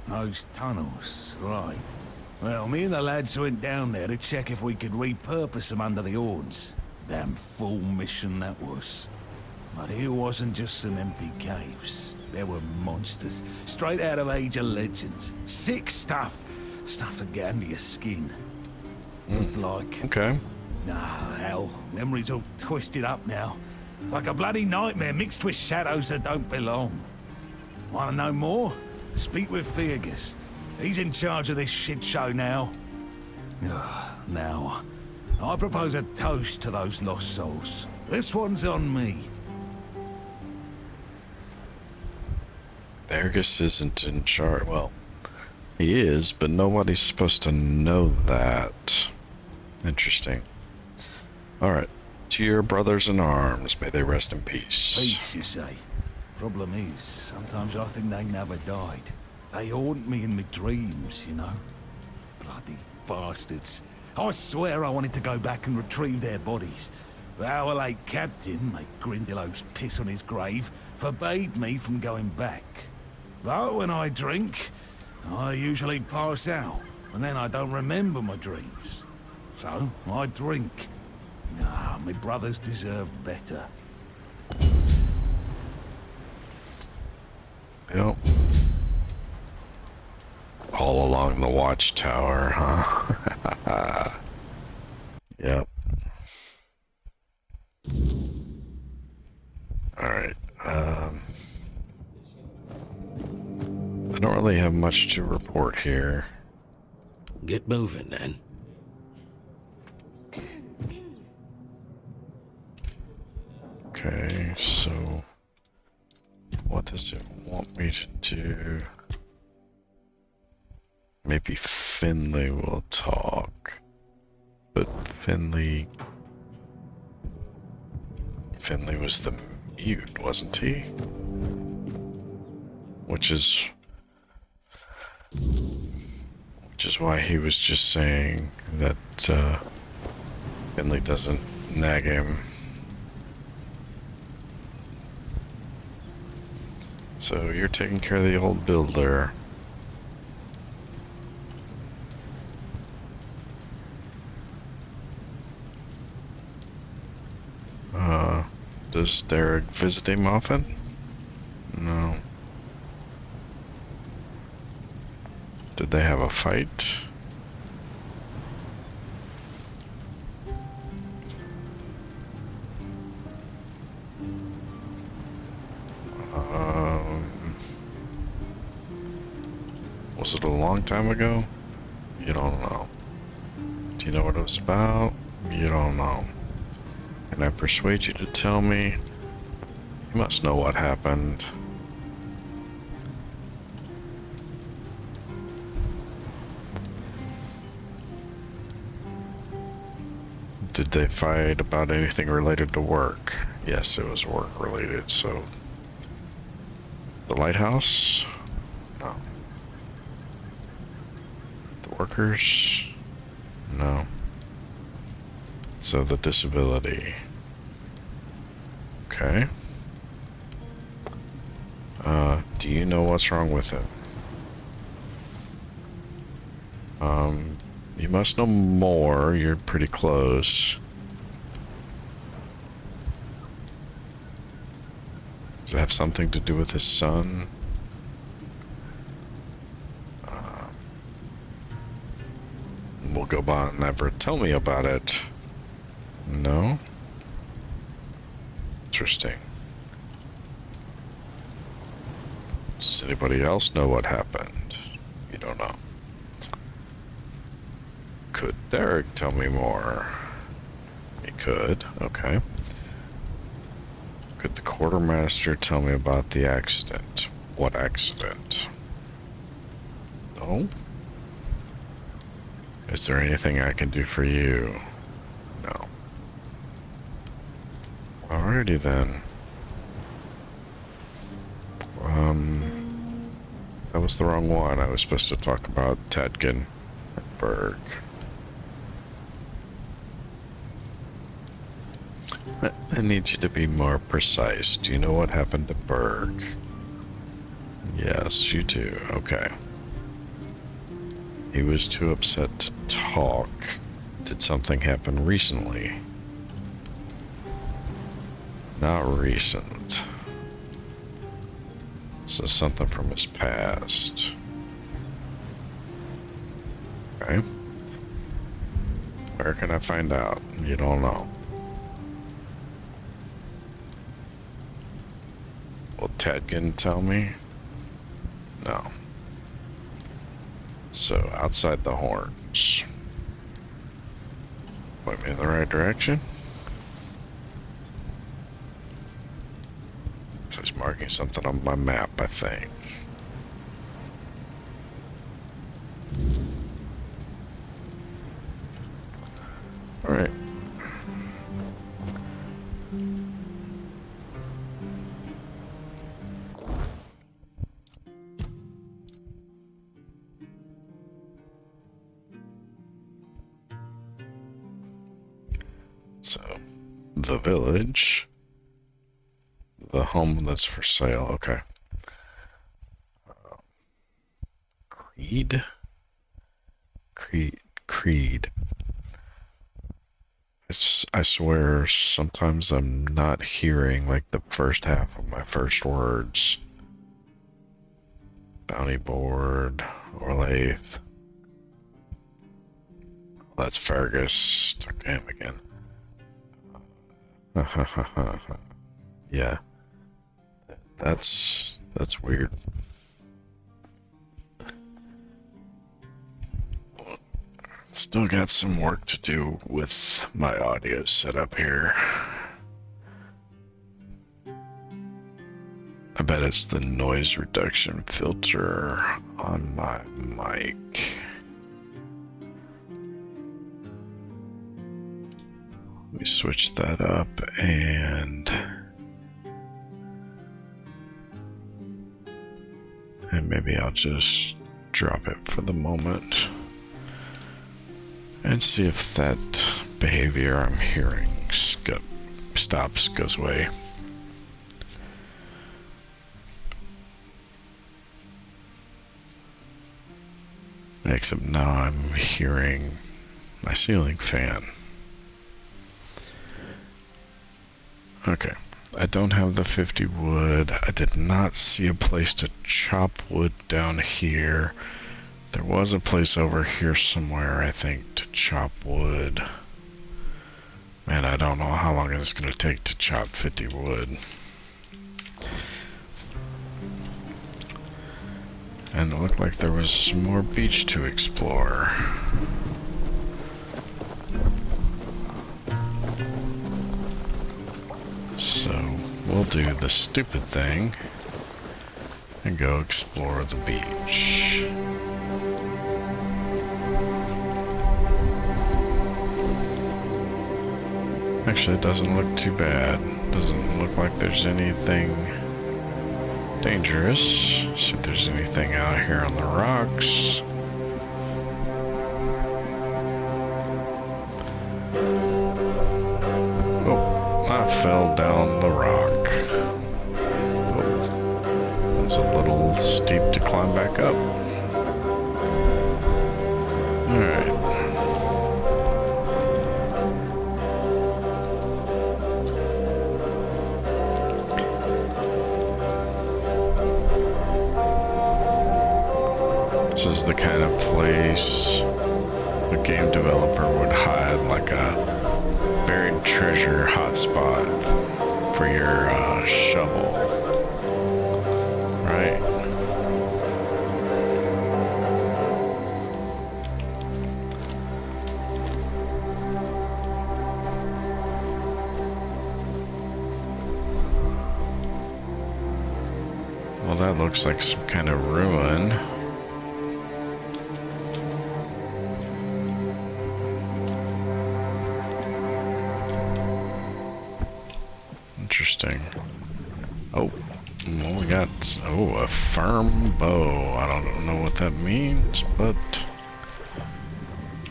those tunnels, right? Well, me and the lads went down there to check if we could repurpose them under the horns. Damn fool mission that was. But it wasn't just some empty caves. There were monsters, straight out of Age of Legends. Sick stuff. Stuff to get under your skin. Looked like... Okay. Ah, hell. Memory's all twisted up now. Like a bloody nightmare mixed with shadows that don't belong. Want to know more? Speak with Fergus. He's in charge of this shit show now. Now, I propose a toast to those lost souls. This one's on me. Fergus isn't in charge. Well, he is, but nobody's supposed to know that. Interesting. Alright. To your brothers in arms, may they rest in peace. Peace, you say? Problem is, sometimes I think they never died. They haunt me in my dreams, you know? Bloody bastards. I swear I wanted to go back and retrieve their bodies. But our late captain, mate Grindelows piss on his grave, forbade me from going back. But when I drink, I usually pass out, and then I don't remember my dreams. So, I drink. Ah, my brothers deserved better. Yep. All along the watchtower, huh? Yep. Alright, I don't really have much to report here. Get moving, then. Okay, so what does it want me to do? Maybe Finley will talk, but Finley was the mute, wasn't he? Which is why he was just saying that Finley doesn't nag him. So you're taking care of the old builder. Does Derek visit him often? No. Did they have a fight? Was it a long time ago? You don't know. Do you know what it was about? You don't know. Can I persuade you to tell me? You must know what happened. Did they fight about anything related to work? Yes, it was work related, so... The lighthouse? No. The workers? No. So the disability. Okay. Do you know what's wrong with it? You must know more. You're pretty close. Does it have something to do with his son? We'll go by and never tell me about it. No? Interesting. Does anybody else know what happened? You don't know. Could Derek tell me more? He could, okay. Could the quartermaster tell me about the accident? What accident? No? Is there anything I can do for you? No. Alrighty then. That was the wrong one. I was supposed to talk about Tadkin Berg. I need you to be more precise. Do you know what happened to Berg? Yes, you do. Okay. He was too upset to talk. Did something happen recently? Not recent. So something from his past. Okay. Where can I find out? You don't know. Will Tadkin tell me? No. So, outside the horns. Point me in the right direction? So he's marking something on my map, I think. Alright. So, the village. The home that's for sale, okay. Creed? Creed. I swear, sometimes I'm not hearing like the first half of my first words. Bounty board, Orlaith. That's Fergus. Talk to him again. Yeah. That's weird. Still got some work to do with my audio setup here. I bet it's the noise reduction filter on my mic. Let me switch that up and maybe I'll just drop it for the moment and see if that behavior I'm hearing goes away. Except now I'm hearing my ceiling fan. Okay, I don't have the 50 wood. I did not see a place to chop wood down here. There was a place over here somewhere, I think, to chop wood. Man, I don't know how long it's going to take to chop 50 wood. And it looked like there was some more beach to explore. So, we'll do the stupid thing and go explore the beach. Actually, it doesn't look too bad. Doesn't look like there's anything dangerous. See if there's anything out here on the rocks. Oh, I fell down the rock. Oh, it's a little steep to climb back up. Alright. This is the kind of place a game developer would hide like a buried treasure hotspot for your shovel. Right? Well, that looks like some kind of ruin. Interesting. Oh, well, we got, a firm bow. I don't know what that means, but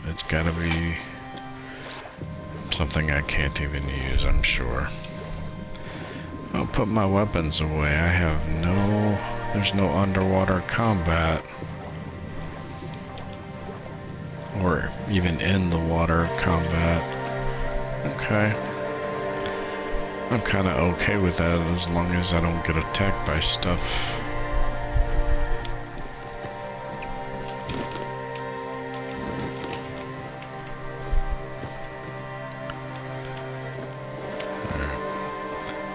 it's gotta be something I can't even use, I'm sure. I'll put my weapons away. I have there's no underwater combat. Or even in the water combat. Okay. I'm kind of okay with that as long as I don't get attacked by stuff.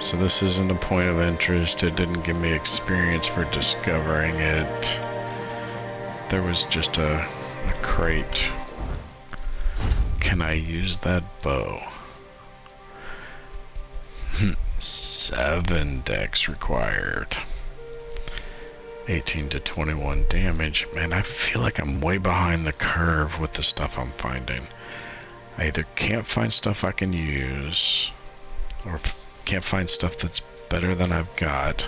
So this isn't a point of interest. It didn't give me experience for discovering it. There was just a crate. Can I use that bow? 7 dex required. 18 to 21 damage. Man, I feel like I'm way behind the curve with the stuff I'm finding. I either can't find stuff I can use, or can't find stuff that's better than I've got,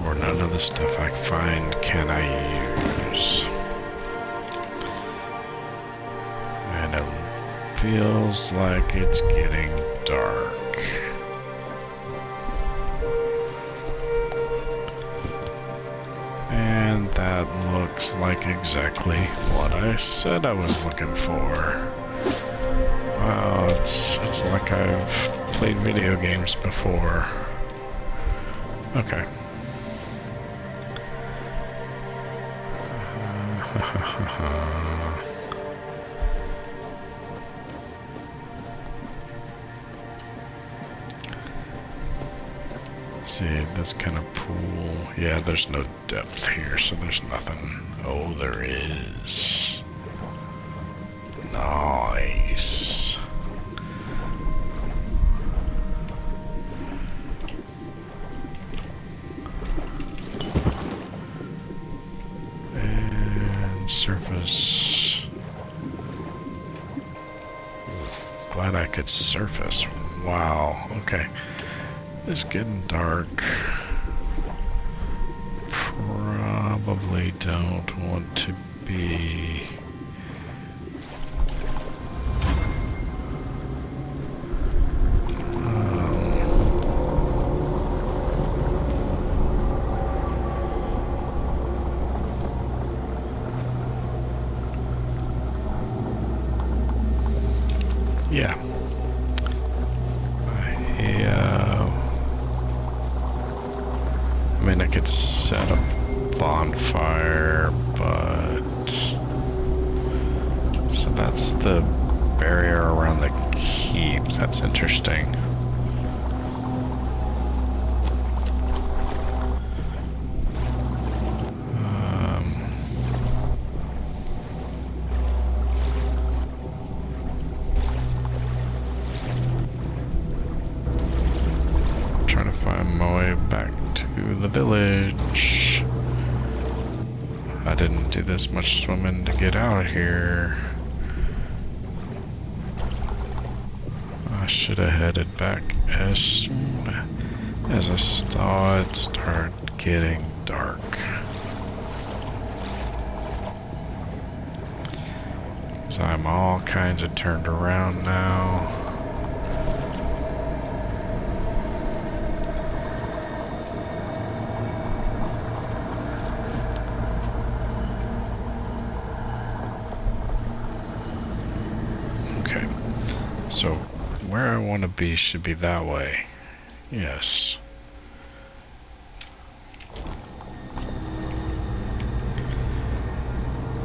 or none of the stuff I find can I use. And it feels like it's getting dark. And that looks like exactly what I said I was looking for. Wow, it's like I've played video games before. Okay. Let's see, this kind of pool. Yeah, there's no depth here, so there's nothing. Oh, there is. Nice. And surface. Glad I could surface. Wow, okay. It's getting dark. Probably don't want to be... Yeah. I mean, I could set up bonfire, but... So that's the barrier around the keep. That's interesting. Trying to find my way back to the village. I didn't do this much swimming to get out here. I should have headed back as soon as I saw it start getting dark. So I'm all kinds of turned around now. So, where I want to be should be that way. Yes.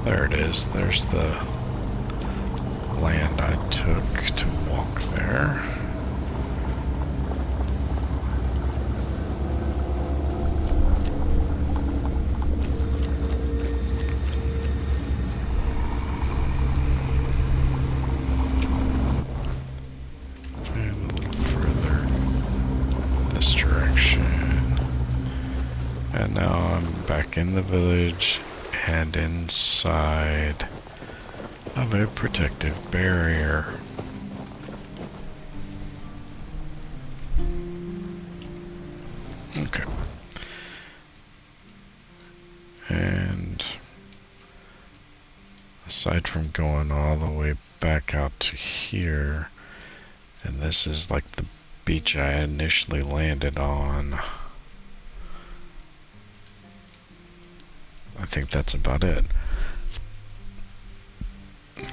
There it is. There's the land I took to walk there. And a little further this direction. And now I'm back in the village and inside of a protective barrier. Okay. And aside from going all the way back out to here, and this is like the beach I initially landed on, I think that's about it.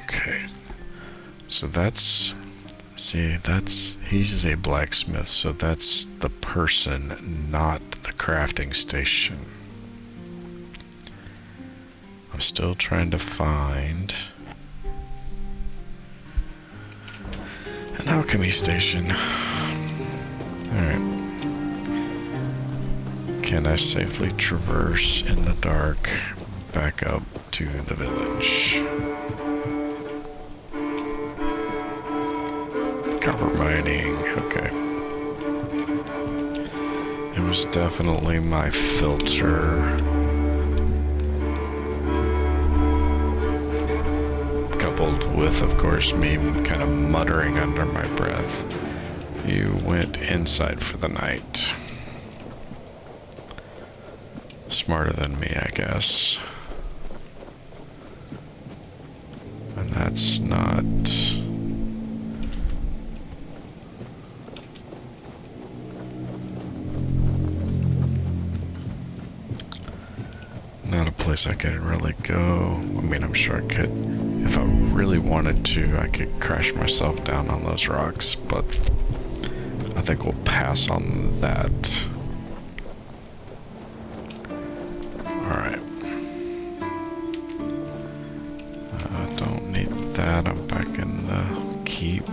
Okay, so that's, see, that's, he's a blacksmith, so that's the person, not the crafting station. I'm still trying to find an alchemy station. Alright. Can I safely traverse in the dark back up to the village? Copper mining, okay. It was definitely my filter. Coupled with, of course, me kind of muttering under my breath. You went inside for the night. Smarter than me, I guess. And that's not... not a place I could really go. I mean, I'm sure I could. If I really wanted to, I could crash myself down on those rocks, but I think we'll pass on that. Alright. I don't need that. I'm back in the keep.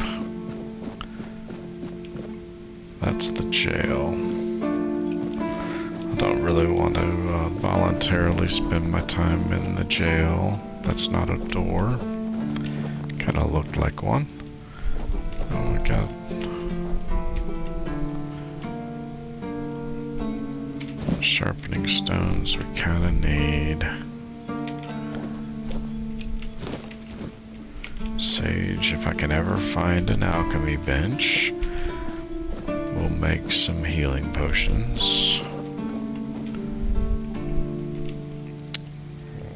That's the jail. I don't really want to voluntarily spend my time in the jail. That's not a door. Kind of looked like one. Oh my god. Sharpening stones we kind of need. Sage, if I can ever find an alchemy bench, we'll make some healing potions.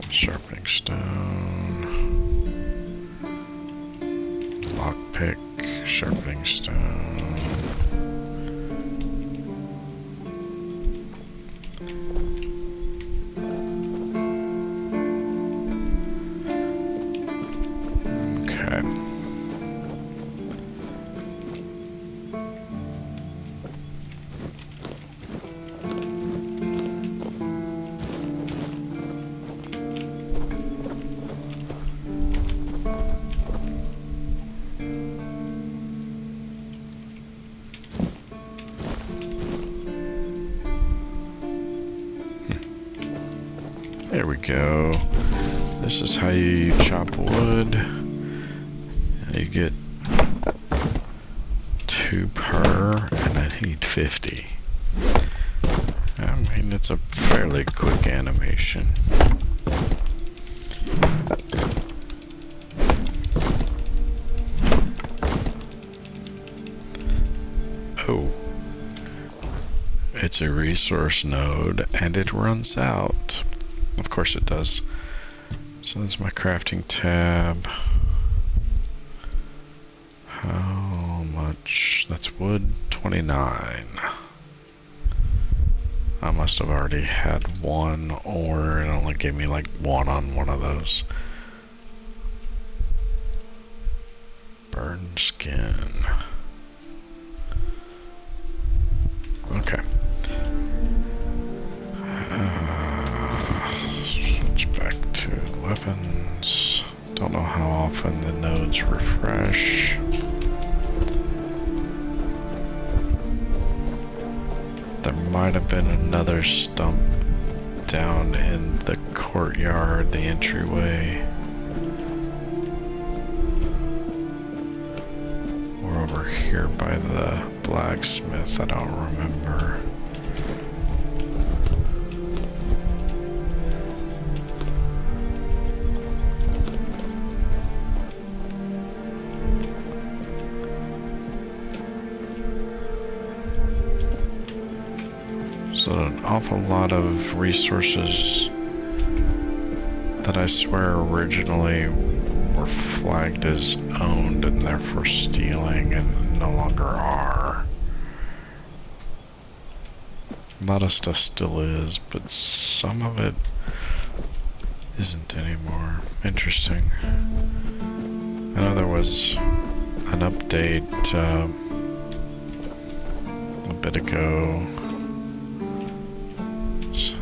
Sharpening stone. Lockpick, sharpening stone. There we go. This is how you chop wood. You get 2 per, and I need 50. I mean, it's a fairly quick animation. Oh. It's a resource node, and it runs out. Of course it does. So that's my crafting tab. How much? That's wood, 29. I must have already had one, or it only gave me like 1 on one of those. Burn skin. Okay. Switch back to weapons. Don't know how often the nodes refresh. There might have been another stump down in the courtyard, the entryway. Or over here by the blacksmith, I don't remember. So an awful lot of resources that I swear originally were flagged as owned and therefore stealing and no longer are. A lot of stuff still is, but some of it isn't anymore. Interesting. I know there was an update a bit ago. So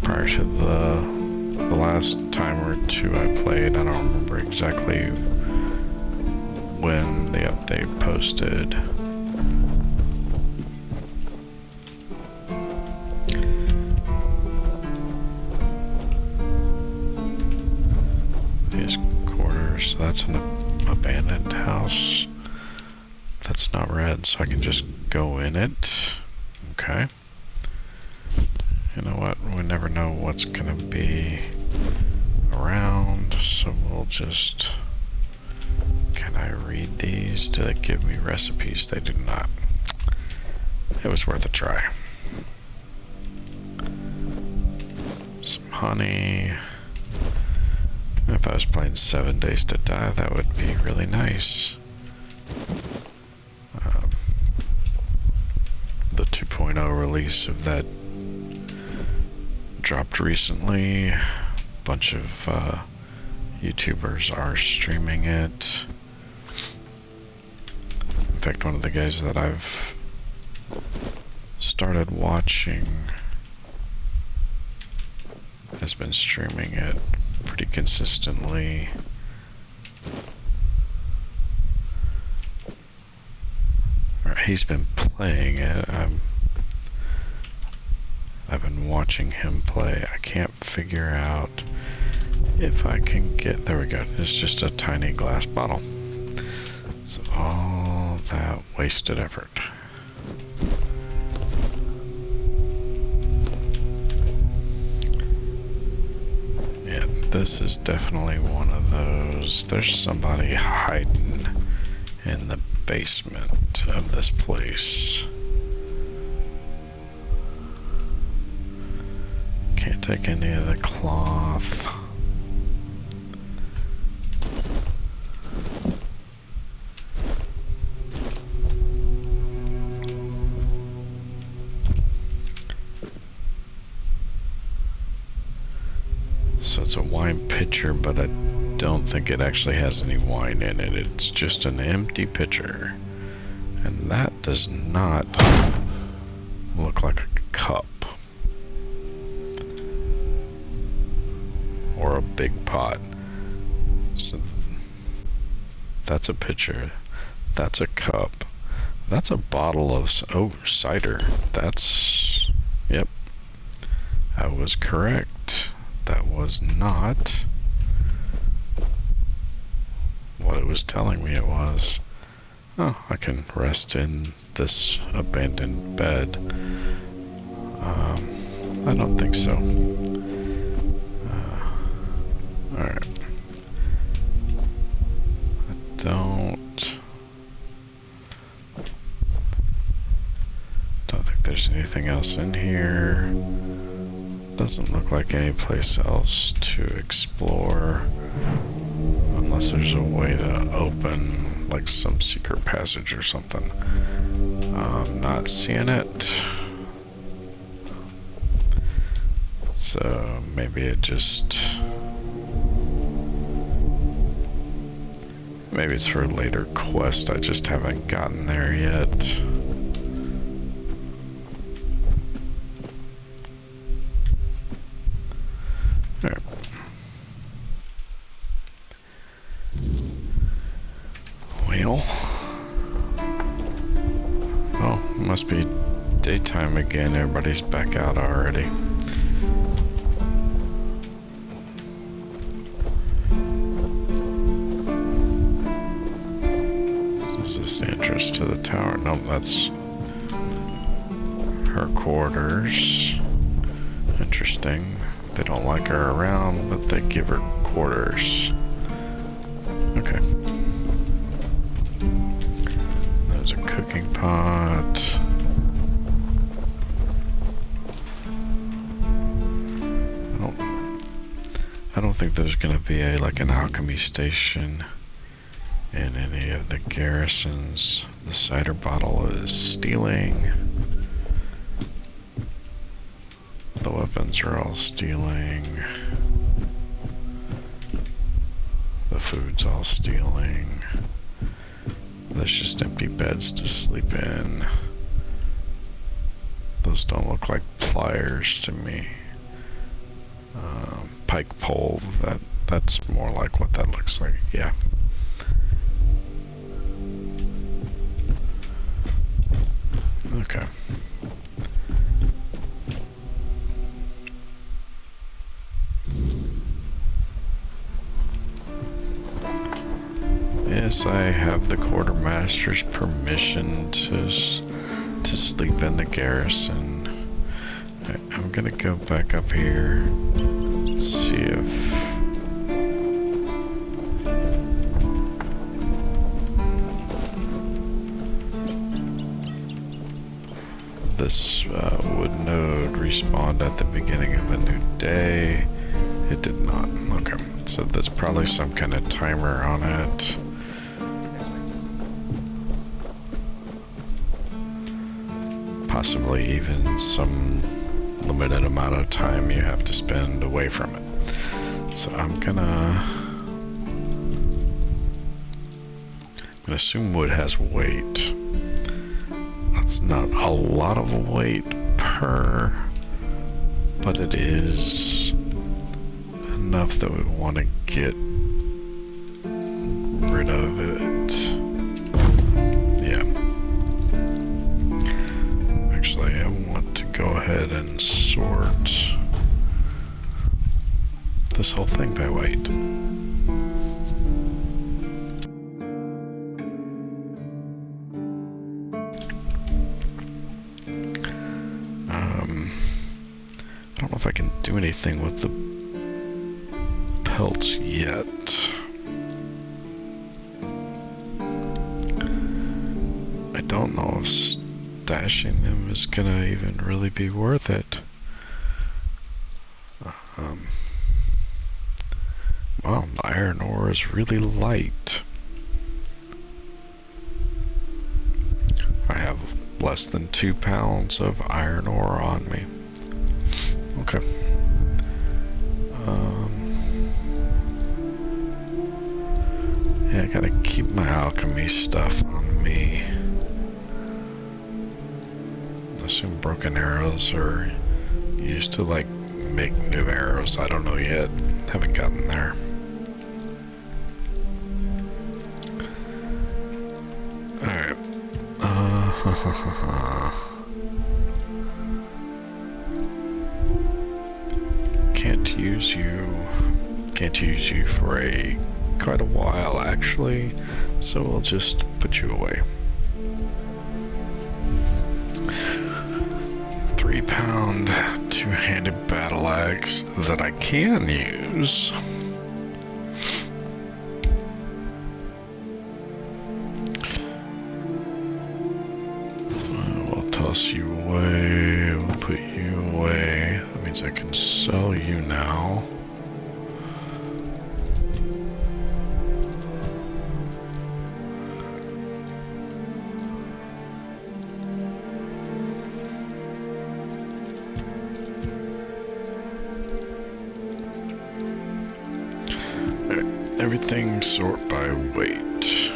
prior to the last time or two I played, I don't remember exactly when the update posted. These quarters, that's an abandoned house. That's not red, so I can just go in it. Okay. You know what? We never know what's gonna be around, so we'll just... Can I read these? Do they give me recipes? They do not. It was worth a try. Some honey. If I was playing 7 Days to Die, that would be really nice. The 2.0 release of that dropped recently. A bunch of YouTubers are streaming it. In fact, one of the guys that I've started watching has been streaming it pretty consistently. Or he's been playing it. I've been watching him play. I can't figure out if I can get... There we go. It's just a tiny glass bottle. So all that wasted effort. Yeah, this is definitely one of those. There's somebody hiding in the basement of this place. Can't take any of the cloth. So it's a wine pitcher, but I don't think it actually has any wine in it. It's just an empty pitcher. And that does not look like a cup. Or a big pot. So that's a pitcher. That's a cup. That's a bottle of... Oh, cider. That's... Yep. I was correct. That was not what it was telling me it was. Oh, I can rest in this abandoned bed. I don't think so. Alright. I don't think there's anything else in here. Doesn't look like any place else to explore. Unless there's a way to open like some secret passage or something. Not seeing it. So maybe it just Maybe it's for a later quest, I just haven't gotten there yet. Alright. Well. Oh, must be daytime again. Everybody's back out already. Is this the entrance to the tower? No, that's her quarters. Interesting. They don't like her around, but they give her quarters. Okay. There's a cooking pot. I don't think there's gonna be like an alchemy station in any of the garrisons. The cider bottle is stealing. The weapons are all stealing. The food's all stealing. There's just empty beds to sleep in. Those don't look like pliers to me. Pike pole, that's more like what that looks like, yeah. Okay. Yes, I have the quartermaster's permission to sleep in the garrison. I'm gonna go back up here, see if this wood node respawned at the beginning of a new day. It did not. Okay, so there's probably some kind of timer on it. Possibly even some limited amount of time you have to spend away from it. So I'm gonna assume wood has weight. That's not a lot of weight per, but it is enough that we want to get rid of it. Yeah. Actually, I want to go ahead and sort this whole thing by weight. I don't know if I can do anything with the pelts yet. I don't know if stashing them is gonna even really be worth it. Wow, the iron ore is really light. I have less than 2 pounds of iron ore on me. Okay. Yeah, I gotta keep my alchemy stuff on me. I assume broken arrows are used to like make new arrows. I don't know yet. Haven't gotten there. Alright. Can't use you for quite a while actually, so we'll just put you away. 3-pound two-handed battle axe that I can use. We'll toss you away, we'll put you away. That means I can sell you now. Everything Sort by weight.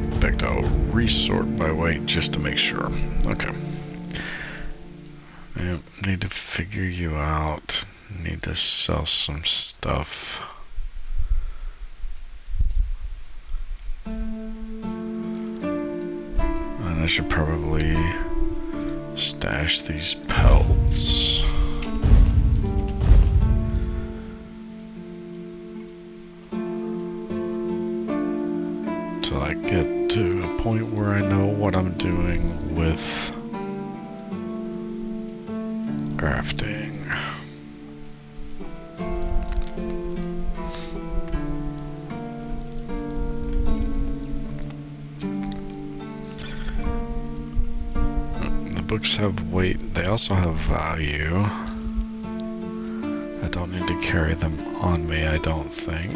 In fact, I'll resort by weight just to make sure. Okay. Yep, need to figure you out. Need to sell some stuff. And I should probably stash these pelts. Till I get to a point where I know what I'm doing with crafting. The books have weight, they also have value. I don't need to carry them on me, I don't think.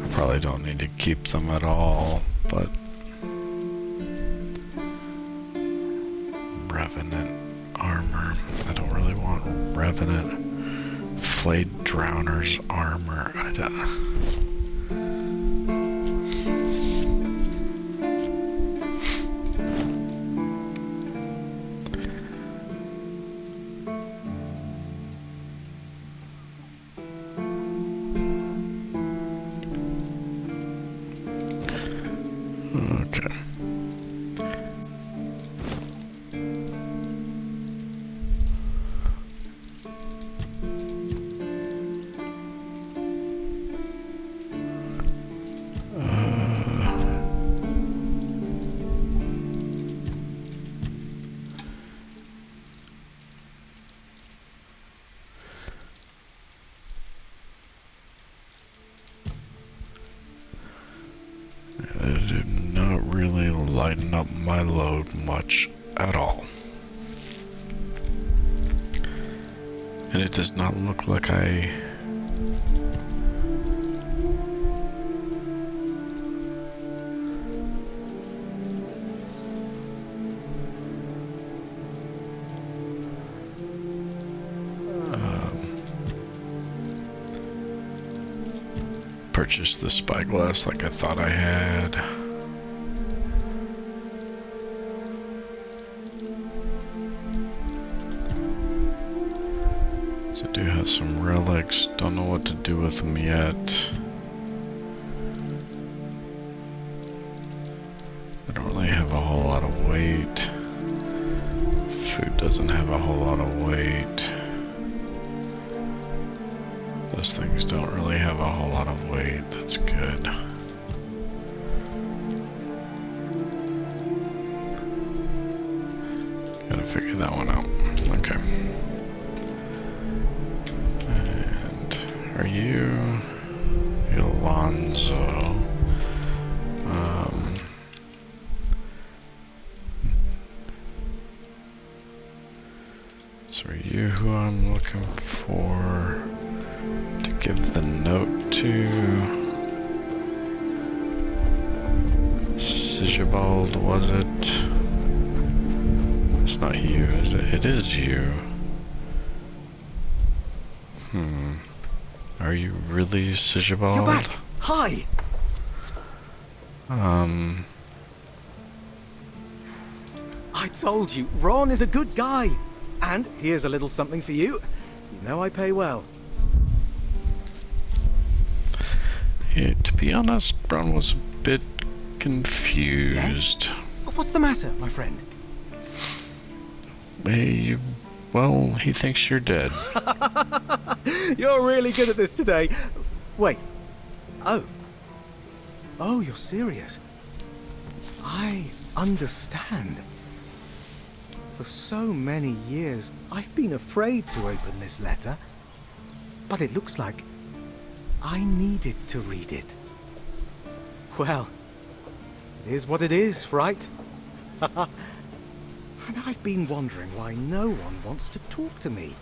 I probably don't need to keep them at all, but Revenant armor. I don't really want Revenant Flayed Drowner's armor. I don't. Okay. That did not really lighten up my load much at all. And it does not look like I... purchased the spyglass like I thought I had. So I do have some relics, don't know what to do with them yet. I don't really have a whole lot of weight. Food doesn't have a whole lot of weight. Those things don't really have a whole lot of weight, that's good. Gotta figure that one out. Okay. And are you Alonzo? So are you who I'm looking for? Give the note to Sigibald, was it? It's not you, is it? It is you. Are you really Sigibald? You're back! Hi! I told you, Ron is a good guy. And here's a little something for you. You know I pay well. Yeah, to be honest, Ron was a bit confused. Yes? What's the matter, my friend? Well, he thinks you're dead. You're really good at this today. Wait. Oh, you're serious. I understand. For so many years, I've been afraid to open this letter. But it looks like I needed to read it. Well, it is what it is, right? And I've been wondering why no one wants to talk to me.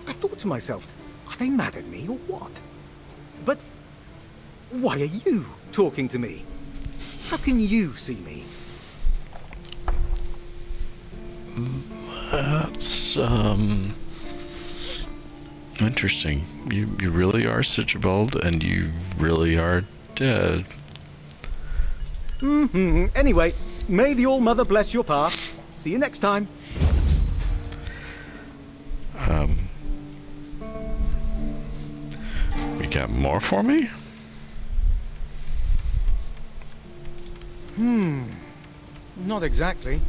I thought to myself, are they mad at me or what? But why are you talking to me? How can you see me? That's interesting. You really are Sigibald, and you really are dead. Anyway, may the All-Mother bless your path. See you next time. You got more for me? Not exactly.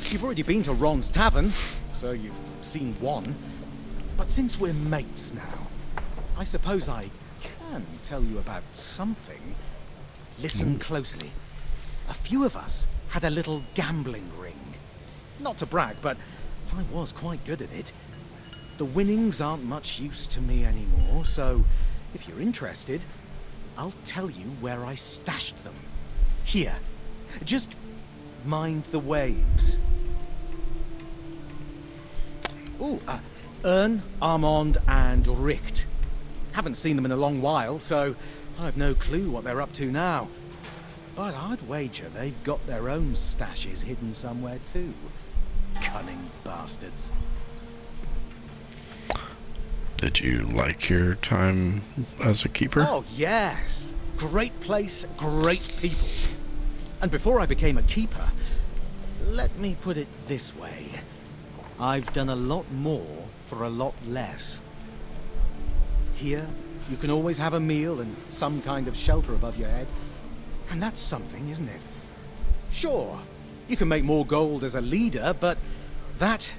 You've already been to Ron's Tavern, so you've seen one. But since we're mates now, I suppose I can tell you about something. Listen closely. A few of us had a little gambling ring. Not to brag, but I was quite good at it. The winnings aren't much use to me anymore, so if you're interested, I'll tell you where I stashed them. Here. Just mind the waves. Ern, Armand, and Richt. Haven't seen them in a long while, so I've no clue what they're up to now. But I'd wager they've got their own stashes hidden somewhere too. Cunning bastards. Did you like your time as a keeper? Oh, yes. Great place, great people. And before I became a keeper, let me put it this way. I've done a lot more for a lot less. Here, you can always have a meal and some kind of shelter above your head. And that's something, isn't it? Sure, you can make more gold as a leader, but that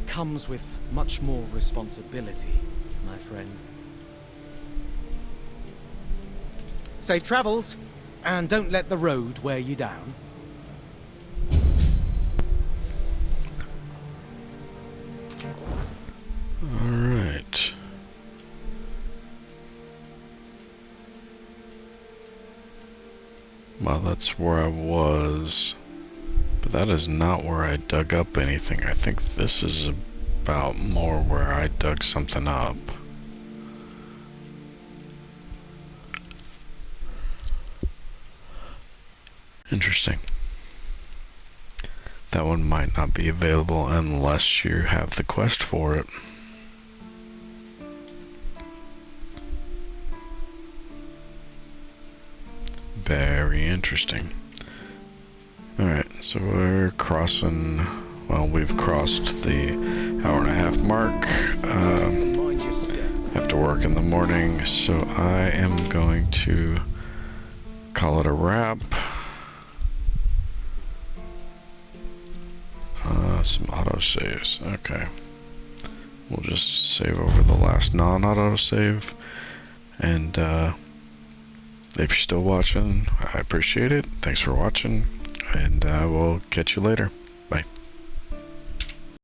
comes with much more responsibility, my friend. Safe travels, and don't let the road wear you down. Alright. Well, that's where I was. But that is not where I dug up anything. I think this is about more where I dug something up. Interesting. That one might not be available unless you have the quest for it. Very interesting. Alright, so we're crossing, well, we've crossed the hour-and-a-half mark. Have to work in the morning, so I am going to call it a wrap. Some autosaves, okay. We'll just save over the last non-auto save. And if you're still watching, I appreciate it. Thanks for watching, and I will catch you later. Bye.